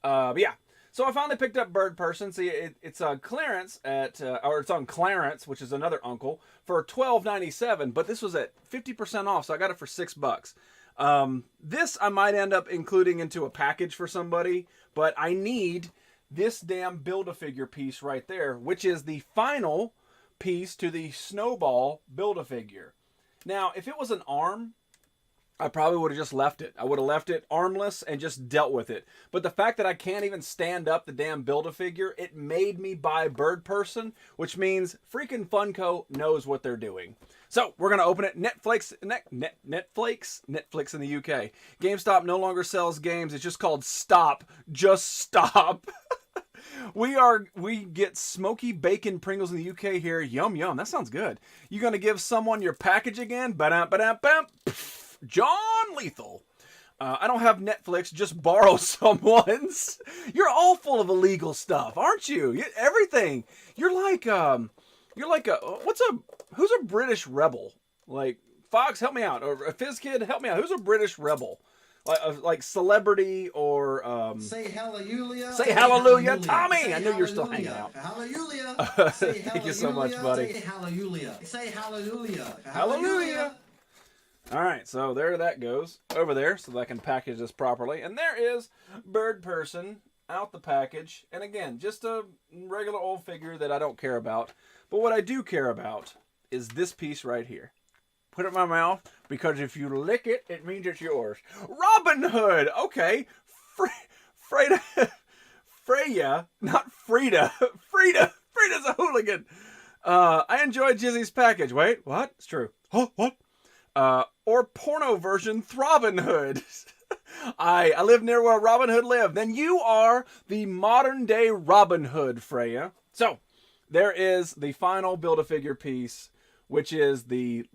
Speaker 5: but yeah. So I finally picked up Bird Person. See, it's on clearance or it's on Clarence, which is another uncle, for $12.97. But this was at 50% off, so I got it for $6. This I might end up including into a package for somebody, but I need this damn Build-A-Figure piece right there, which is the final piece to the Snowball Build-A-Figure. Now, if it was an arm, I probably would have just left it. I would have left it armless and just dealt with it. But the fact that I can't even stand up the damn Build-A-Figure, it made me buy Bird Person, which means freaking Funko knows what they're doing. So we're going to open it. Netflix in the UK. GameStop no longer sells games. It's just called Stop. Just Stop. We get smoky bacon Pringles in the UK here. Yum, yum. That sounds good. You going to give someone your package again? Ba-dum-ba-dum-bum. John Lethal. I don't have Netflix, just borrow someone's. You're all full of illegal stuff, aren't you? Everything. You're like who's a British rebel? Like, Fox, help me out. Or a Fizz Kid, help me out. Who's a British rebel? Like celebrity or
Speaker 6: say hallelujah.
Speaker 5: Say hallelujah, Tommy. I knew you're still hanging out.
Speaker 6: Hallelujah.
Speaker 5: Thank you so much, buddy.
Speaker 6: Say hallelujah. Say hallelujah.
Speaker 5: Hallelujah. All right, so there that goes over there so that I can package this properly. And there is Bird Person out the package. And again, just a regular old figure that I don't care about. But what I do care about is this piece right here. Put it in my mouth, because if you lick it, it means it's yours. Robin Hood! Okay. Freya, not Frida. Frida's a hooligan. I enjoyed Jizzy's package. Wait, what? It's true. Huh? What? Or porno version Throbbin Hood. I live near where Robin Hood lived. Then you are the modern day Robin Hood, Freya. So, there is the final Build-A-Figure piece, which is the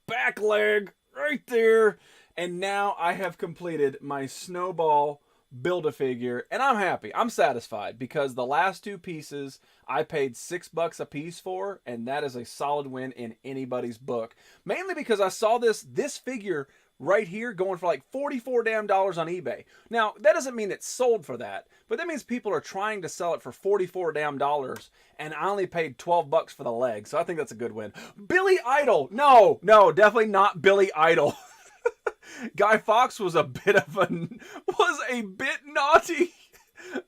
Speaker 5: back leg right there. And now I have completed my Snowball Build-A-Figure, and I'm happy. I'm satisfied, because the last two pieces I paid $6 a piece for, and that is a solid win in anybody's book. Mainly because I saw this figure right here going for like $44 damn on eBay. Now, that doesn't mean it's sold for that, but that means people are trying to sell it for $44 damn, and I only paid $12 for the leg, so I think that's a good win. Billy Idol! No, definitely not Billy Idol. Guy Fawkes was a bit naughty.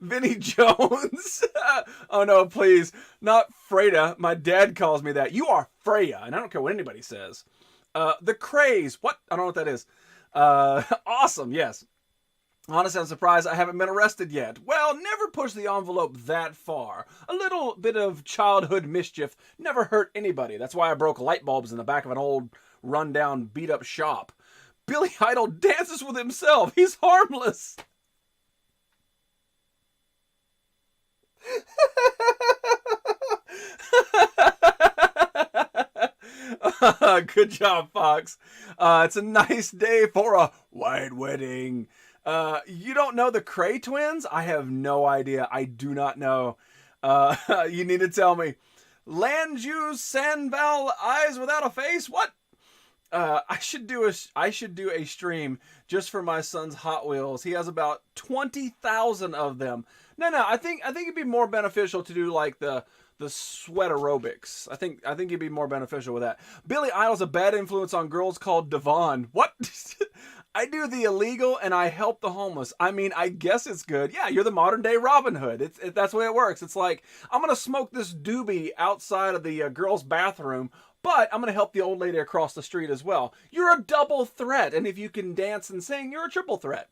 Speaker 5: Vinnie Jones. Oh no, please. Not Freda. My dad calls me that. You are Freya, and I don't care what anybody says. The Craze. What? I don't know what that is. Awesome, yes. Honestly, I'm surprised I haven't been arrested yet. Well, never push the envelope that far. A little bit of childhood mischief never hurt anybody. That's why I broke light bulbs in the back of an old, rundown, beat-up shop. Billy Idol dances with himself. He's harmless. Good job, Fox. It's a nice day for a white wedding. You don't know the Cray twins? I have no idea. I do not know. You need to tell me. Landju Sanval Eyes Without a Face? What? I should do a stream just for my son's Hot Wheels. He has about 20,000 of them. No, I think it'd be more beneficial to do like the sweat aerobics. I think it'd be more beneficial with that. Billy Idol's a bad influence on girls called Devon. What? I do the illegal and I help the homeless. I mean, I guess it's good. Yeah, you're the modern day Robin Hood. That's the way it works. It's like, I'm going to smoke this doobie outside of the girl's bathroom, but I'm going to help the old lady across the street as well. You're a double threat. And if you can dance and sing, you're a triple threat.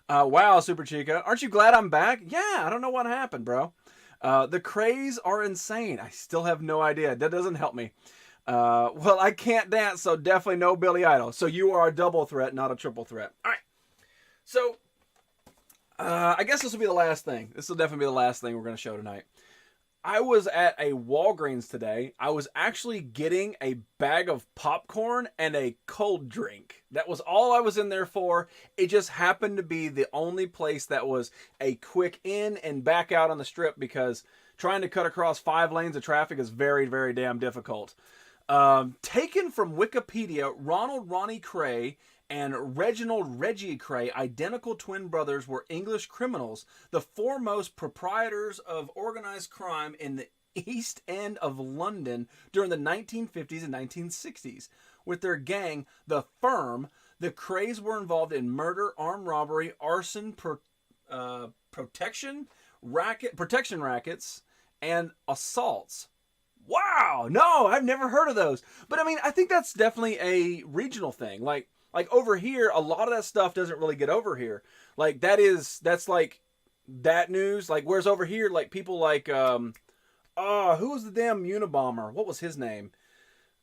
Speaker 5: Wow, Super Chica. Aren't you glad I'm back? Yeah, I don't know what happened, bro. The Krays are insane. I still have no idea. That doesn't help me. Well, I can't dance, so definitely no Billy Idol. So you are a double threat, not a triple threat. All right. So, I guess this will be the last thing. This will definitely be the last thing we're going to show tonight. I was at a Walgreens today. I was actually getting a bag of popcorn and a cold drink. That was all I was in there for. It just happened to be the only place that was a quick in and back out on the strip, because trying to cut across 5 lanes of traffic is very, very damn difficult. Taken from Wikipedia, Ronald Ronnie Kray and Reginald Reggie Kray, identical twin brothers, were English criminals, the foremost proprietors of organized crime in the East End of London during the 1950s and 1960s. With their gang, The Firm, the Krays were involved in murder, armed robbery, arson, protection rackets, and assaults. Wow! No, I've never heard of those. But I mean, I think that's definitely a regional thing. Like over here, a lot of that stuff doesn't really get over here. Like that's like that news. Like, whereas over here, like people like who was the damn Unabomber? What was his name?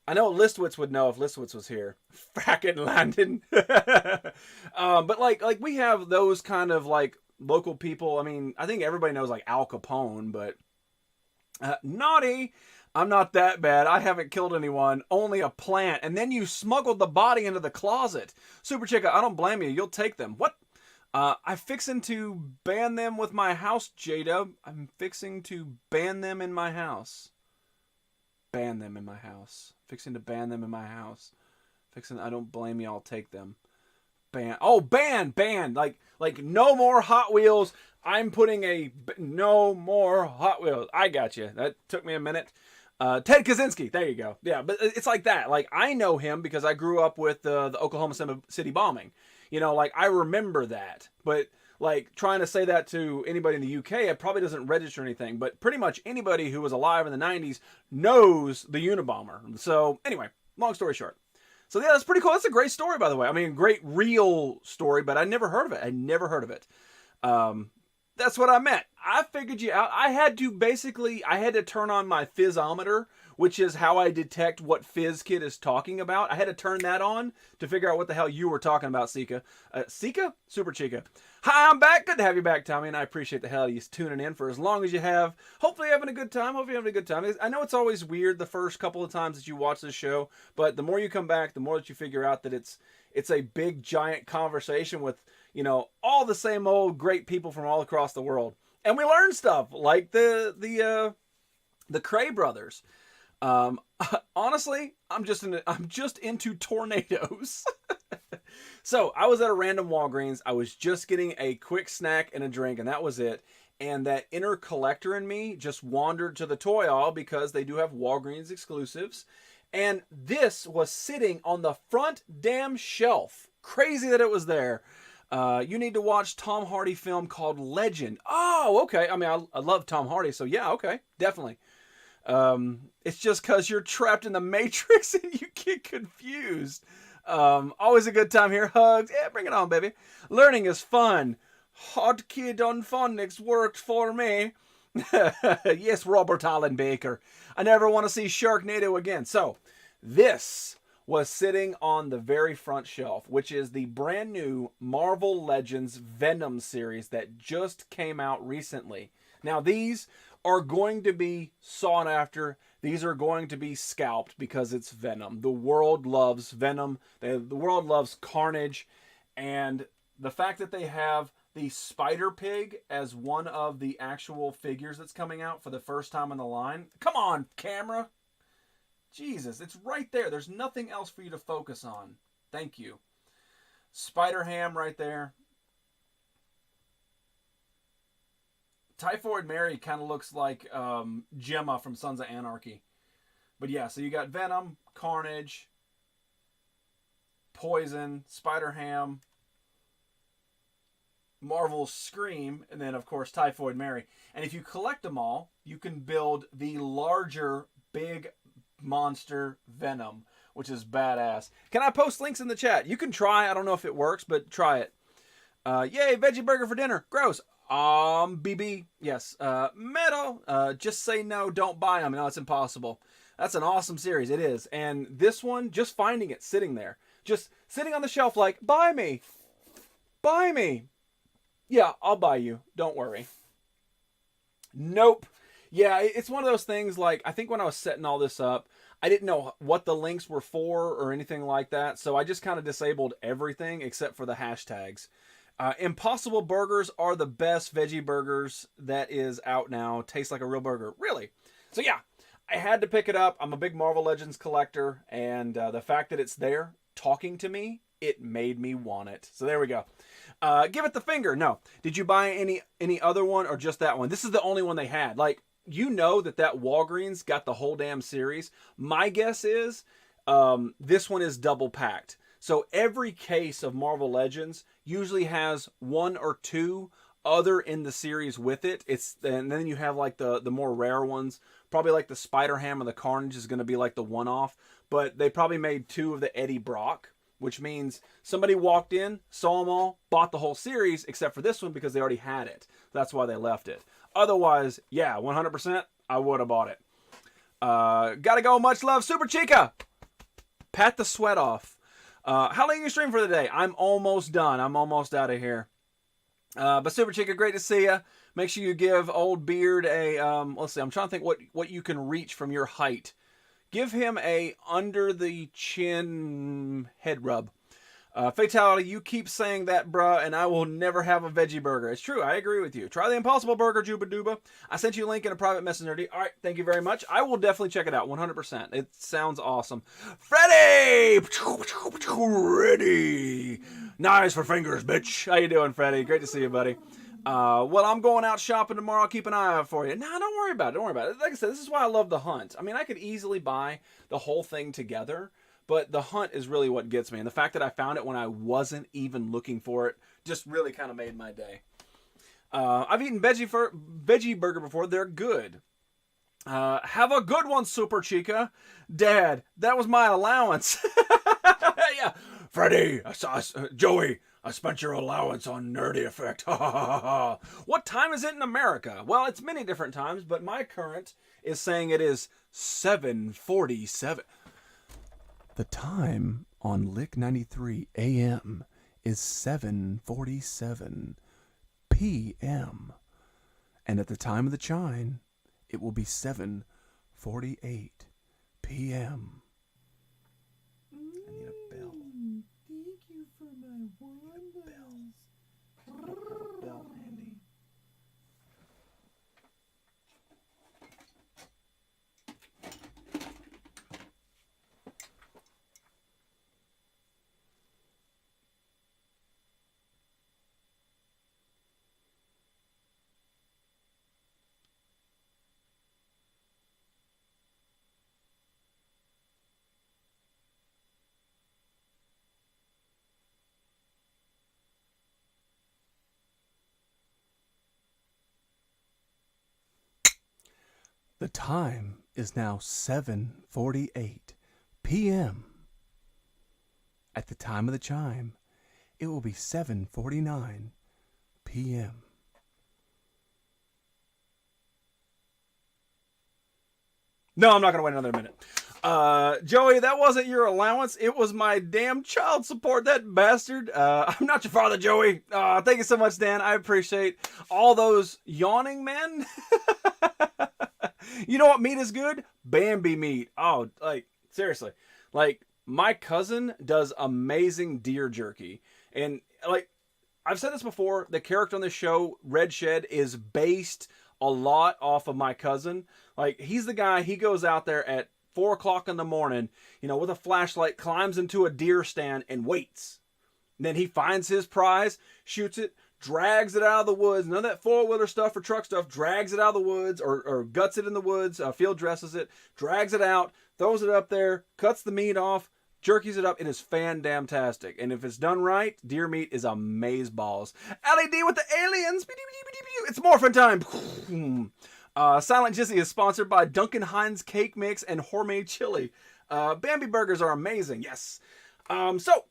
Speaker 5: I know Listwitz would know if Listwitz was here. Frackin' Landon. But like we have those kind of like local people. I mean, I think everybody knows like Al Capone, but naughty. I'm not that bad. I haven't killed anyone, only a plant. And then you smuggled the body into the closet. Super Chica, I don't blame you. You'll take them. What? I'm fixing to ban them with my house, Jada. I'm fixing to ban them in my house. Ban them in my house. Fixing to ban them in my house. I don't blame you. I'll take them. Ban. Oh, ban. Like no more Hot Wheels. I'm putting no more Hot Wheels. I got you. That took me a minute. Ted Kaczynski, there you go. Yeah, but it's like that. Like, I know him because I grew up with the Oklahoma City bombing. You know, like, I remember that. But, like, trying to say that to anybody in the UK, it probably doesn't register anything. But pretty much anybody who was alive in the 90s knows the Unabomber. So, anyway, long story short. So, yeah, that's pretty cool. That's a great story, by the way. I mean, great real story, but I never heard of it. That's what I meant. I figured you out. I had to turn on my fizzometer, which is how I detect what Fizz Kid is talking about. I had to turn that on to figure out what the hell you were talking about, Sika. Sika? Super Chica. Hi, I'm back. Good to have you back, Tommy, and I appreciate the hell of you tuning in for as long as you have. Hopefully you're having a good time. I know it's always weird the first couple of times that you watch this show, but the more you come back, the more that you figure out that it's a big, giant conversation with, you know, all the same old great people from all across the world. And we learn stuff like the Kray brothers. Honestly, I'm just into tornadoes. So I was at a random Walgreens. I was just getting a quick snack and a drink, and that was it. And that inner collector in me just wandered to the toy aisle because they do have Walgreens exclusives. And this was sitting on the front damn shelf. Crazy that it was there. You need to watch Tom Hardy film called Legend. Oh, okay. I mean, I love Tom Hardy, so yeah, okay, definitely. It's just because you're trapped in the Matrix and you get confused. Always a good time here. Hugs. Yeah, bring it on, baby. Learning is fun. Hot kid on phonics worked for me. Yes, Robert Allen Baker. I never want to see Sharknado again. So, this was sitting on the very front shelf, which is the brand new Marvel Legends Venom series that just came out recently. Now, these are going to be sought after. These are going to be scalped because it's Venom. The world loves Venom. The world loves Carnage. And the fact that they have the Spider-Pig as one of the actual figures that's coming out for the first time in the line. Come on, camera. Jesus, it's right there. There's nothing else for you to focus on. Thank you. Spider Ham right there. Typhoid Mary kind of looks like Gemma from Sons of Anarchy. But yeah, so you got Venom, Carnage, Poison, Spider Ham, Marvel's Scream, and then, of course, Typhoid Mary. And if you collect them all, you can build the larger, big monster Venom, which is badass. Can I post links in the chat? You can try. I don't know if it works, but try it. Yay, veggie burger for dinner. Gross. BB. Yes. Metal. Just say no, don't buy them. No, it's impossible. That's an awesome series. It is. And this one, just finding it sitting there. Just sitting on the shelf like, buy me. Buy me. Yeah, I'll buy you. Don't worry. Nope. Yeah, it's one of those things like, I think when I was setting all this up, I didn't know what the links were for or anything like that. So I just kind of disabled everything except for the hashtags. Impossible Burgers are the best veggie burgers that is out now. Tastes like a real burger. Really? So yeah, I had to pick it up. I'm a big Marvel Legends collector. And the fact that it's there talking to me, it made me want it. So there we go. Give it the finger. No. Did you buy any other one or just that one? This is the only one they had. Like, you know that Walgreens got the whole damn series. My guess is this one is double packed. So every case of Marvel Legends usually has one or two other in the series with it. And then you have like the more rare ones. Probably like the Spider Ham and the Carnage is going to be like the one-off. But they probably made 2 of the Eddie Brock, which means somebody walked in, saw them all, bought the whole series, except for this one because they already had it. That's why they left it. Otherwise, yeah, 100%, I would have bought it. Gotta go. Much love. Super Chica. Pat the sweat off. How long are you streaming for the day? I'm almost done. I'm almost out of here. But Super Chica, great to see you. Make sure you give Old Beard a, let's see, I'm trying to think what you can reach from your height. Give him a under the chin head rub. Fatality, you keep saying that, bruh, and I will never have a veggie burger. It's true. I agree with you. Try the Impossible Burger, Juba Duba. I sent you a link in a private messenger. All right, thank you very much. I will definitely check it out, 100%. It sounds awesome. Freddy! Ready. Nice for fingers, bitch. How you doing, Freddy? Great to see you, buddy. Well, I'm going out shopping tomorrow. I'll keep an eye out for you. No, don't worry about it. Don't worry about it. Like I said, this is why I love the hunt. I mean, I could easily buy the whole thing together, but the hunt is really what gets me. And the fact that I found it when I wasn't even looking for it just really kind of made my day. I've eaten veggie burger before. They're good. Have a good one, Super Chica. Dad, that was my allowance. Yeah. Freddy, Joey, I spent your allowance on Nerdy Effect. What time is it in America? Well, it's many different times, but my current is saying it is 7:47. The time on Lick 93 AM is 7:47 PM. And at the time of the chime, it will be 7:48 PM. I need a bell.
Speaker 2: Thank you for my wonders.
Speaker 5: Bell handy. The time is now 7:48 PM. At the time of the chime, it will be 7:49 PM. No, I'm not going to wait another minute. Joey, that wasn't your allowance. It was my damn child support, that bastard. I'm not your father, Joey. Thank you so much, Dan. I appreciate all those yawning men. You know what meat is good? Bambi meat. Oh, like, seriously. Like, my cousin does amazing deer jerky. And, like, I've said this before, the character on this show, Red Shed, is based a lot off of my cousin. Like, he's the guy, he goes out there at 4 o'clock in the morning, you know, with a flashlight, climbs into a deer stand and waits. And then he finds his prize, shoots it, drags it out of the woods. None of that four-wheeler stuff or truck stuff. Drags it out of the woods or guts it in the woods, field dresses it, drags it out, throws it up there, cuts the meat off, jerkies it up. It is fan-damn-tastic. And if it's done right, deer meat is amazeballs. LED with the aliens. It's morphin' time. Silent Jizzy is sponsored by Duncan Hines Cake Mix and Hormel Chili. Bambi burgers are amazing. Yes. So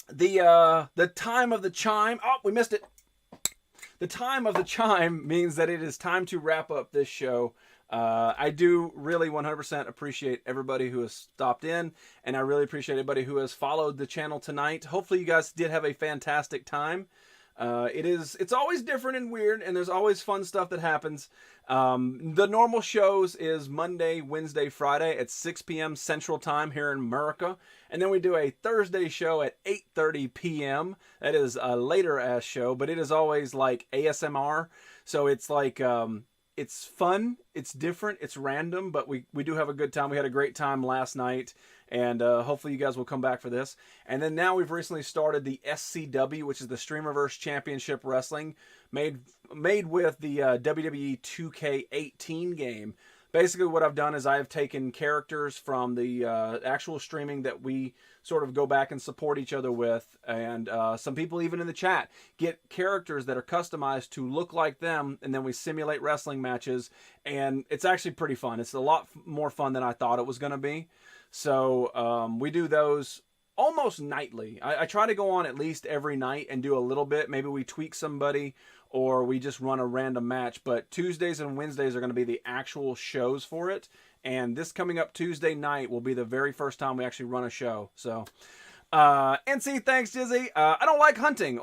Speaker 5: the time of the chime. Oh, we missed it. The time of the chime means that it is time to wrap up this show. I do really 100% appreciate everybody who has stopped in, and I really appreciate everybody who has followed the channel tonight. Hopefully you guys did have a fantastic time. It's always different and weird, and there's always fun stuff that happens. The normal shows is Monday, Wednesday, Friday at 6 p.m. Central Time here in America. And then we do a Thursday show at 8:30 p.m. That is a later ass show, but it is always like ASMR. So it's like, it's fun, it's different, it's random, but we do have a good time. We had a great time last night, and hopefully you guys will come back for this. And then now we've recently started the SCW, which is the Streamerverse Championship Wrestling, made with the WWE 2K18 game. Basically what I've done is I have taken characters from the actual streaming that we sort of go back and support each other with, and some people even in the chat get characters that are customized to look like them, and then we simulate wrestling matches, and it's actually pretty fun. It's a lot more fun than I thought it was going to be. So we do those almost nightly. I try to go on at least every night and do a little bit. Maybe we tweak somebody, or we just run a random match. But Tuesdays and Wednesdays are going to be the actual shows for it. And this coming up Tuesday night will be the very first time we actually run a show. So, NC, thanks, Jizzy. I don't like hunting.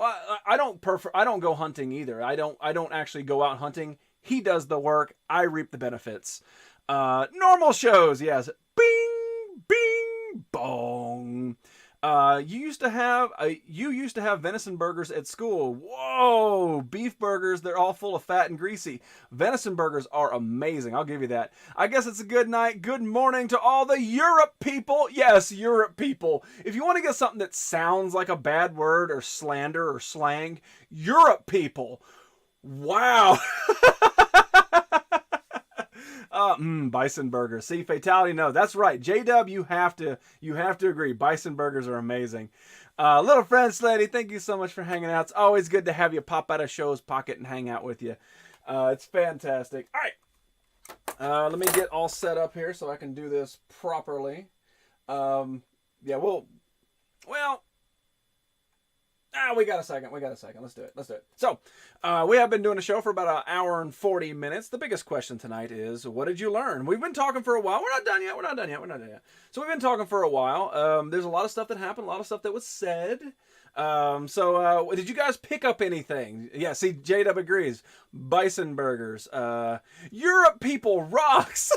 Speaker 5: I don't go hunting either. I don't actually go out hunting. He does the work. I reap the benefits. Normal shows, yes. Bing, bing, bong. You used to have venison burgers at school. Whoa, beef burgers, they're all full of fat and greasy. Venison burgers are amazing, I'll give you that. I guess it's a good night, good morning to all the Europe people. Yes, Europe people. If you want to get something that sounds like a bad word or slander or slang, Europe people. Wow. Bison burgers. See, fatality, no, that's right. JW, you have to agree. Bison burgers are amazing. Little friend Sladdy, thank you so much for hanging out. It's always good to have you pop out of Show's pocket and hang out with you. It's fantastic. All right. Let me get all set up here so I can do this properly. Yeah, we got a second. Let's do it. So, we have been doing a show for about an hour and 40 minutes. The biggest question tonight is, what did you learn? We've been talking for a while. We're not done yet. So we've been talking for a while. There's a lot of stuff that happened, a lot of stuff that was said. So did you guys pick up anything? Yeah, see, J-Dub agrees. Bison burgers. Europe people rocks.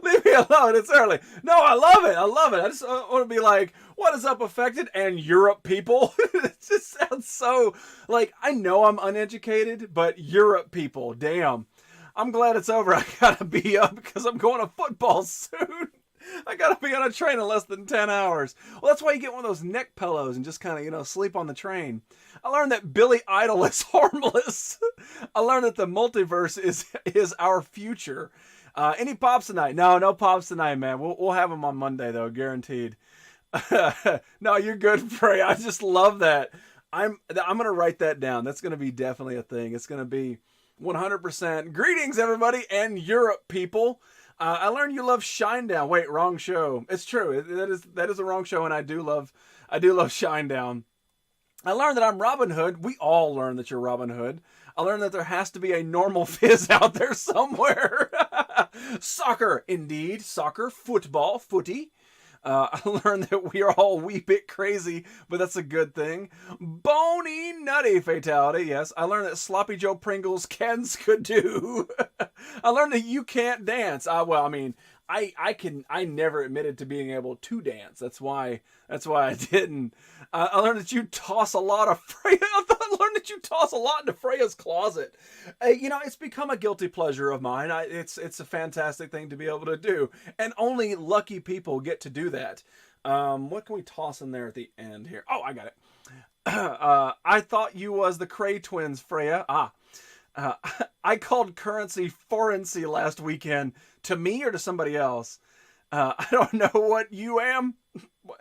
Speaker 5: Leave me alone, it's early. No, I love it. I just want to be like, what is up, Affected and Europe people? It just sounds so, like, I know I'm uneducated, but Europe people, damn. I'm glad it's over. I gotta be up because I'm going to football soon. I gotta be on a train in less than 10 hours. Well, that's why you get one of those neck pillows and just kind of, sleep on the train. I learned that Billy Idol is harmless. I learned that the multiverse is our future. Any pops tonight? No pops tonight, man. We'll have them on Monday, though, guaranteed. No, you're good, Frey. I just love that. I'm gonna write that down. That's gonna be definitely a thing. It's gonna be 100%. Greetings, everybody, and Europe people. I learned you love Shinedown. Wait, wrong show. It's true. That is a wrong show, and I do love Shinedown. I learned that I'm Robin Hood. We all learn that you're Robin Hood. I learned that there has to be a normal Fizz out there somewhere. Soccer, indeed. Soccer, football, footy. I learned that we are all wee bit crazy, but that's a good thing. Bony nutty fatality, yes. I learned that Sloppy Joe Pringles can skidoo. I learned that you can't dance. I never admitted to being able to dance. That's why I didn't. I learned that you toss a lot of Freya. I learned that you toss a lot into Freya's closet. You know, it's become a guilty pleasure of mine. It's a fantastic thing to be able to do, and only lucky people get to do that. What can we toss in there at the end here? Oh, I got it. I thought you was the Cray twins, Freya. I called currency forency last weekend. To me or to somebody else? I don't know what you am.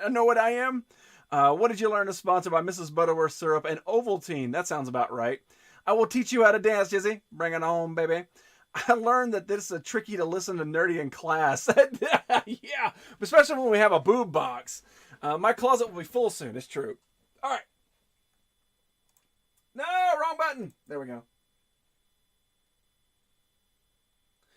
Speaker 5: I know what I am. What did you learn is sponsored by Mrs. Butterworth Syrup and Ovaltine. That sounds about right. I will teach you how to dance, Jizzy. Bring it on, baby. I learned that this is tricky to listen to nerdy in class. Yeah, especially when we have a boob box. My closet will be full soon. It's true. All right. No, wrong button. There we go.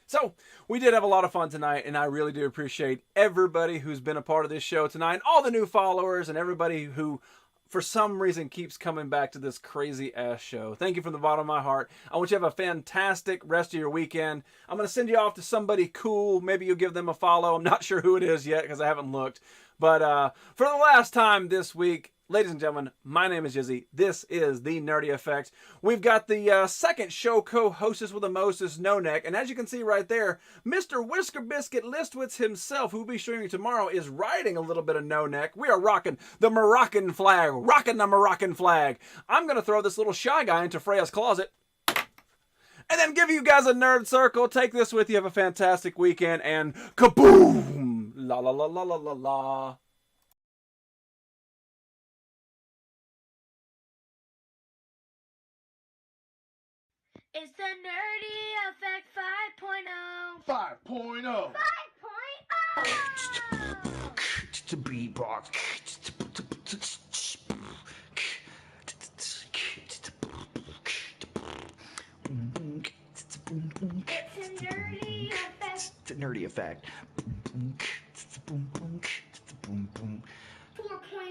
Speaker 5: So, we did have a lot of fun tonight, and I really do appreciate everybody who's been a part of this show tonight, all the new followers, and everybody who, for some reason, keeps coming back to this crazy-ass show. Thank you from the bottom of my heart. I want you to have a fantastic rest of your weekend. I'm going to send you off to somebody cool. Maybe you'll give them a follow. I'm not sure who it is yet because I haven't looked. But for the last time this week, ladies and gentlemen, my name is Jizzy. This is The Nerdy Effect. We've got the second show co-hostess with the mostest, No Neck. And as you can see right there, Mr. Whisker Biscuit Listwitz himself, who will be showing you tomorrow, is riding a little bit of No Neck. We are rocking the Moroccan flag. Rocking the Moroccan flag. I'm going to throw this little shy guy into Freya's closet. And then give you guys a nerd circle. Take this with you. Have a fantastic weekend. And kaboom! La la la la la la la.
Speaker 1: It's the Nerdy Effect 5.0.
Speaker 4: 5.0.
Speaker 1: 5.0.
Speaker 2: It's a beatbox.
Speaker 1: It's a Nerdy Effect
Speaker 2: It's a nerdy effect.
Speaker 1: 4.0.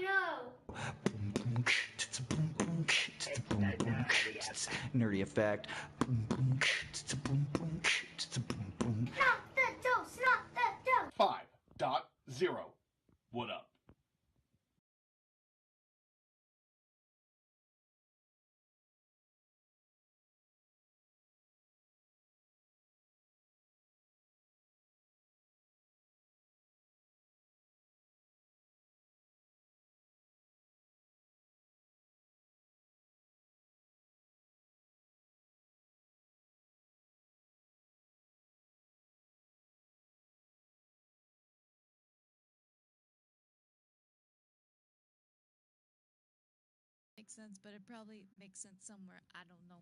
Speaker 2: Nerdy effect.
Speaker 1: Not the dose, not the dose.
Speaker 3: 5.0. What up?
Speaker 7: Makes sense, but it probably makes sense somewhere. I don't know.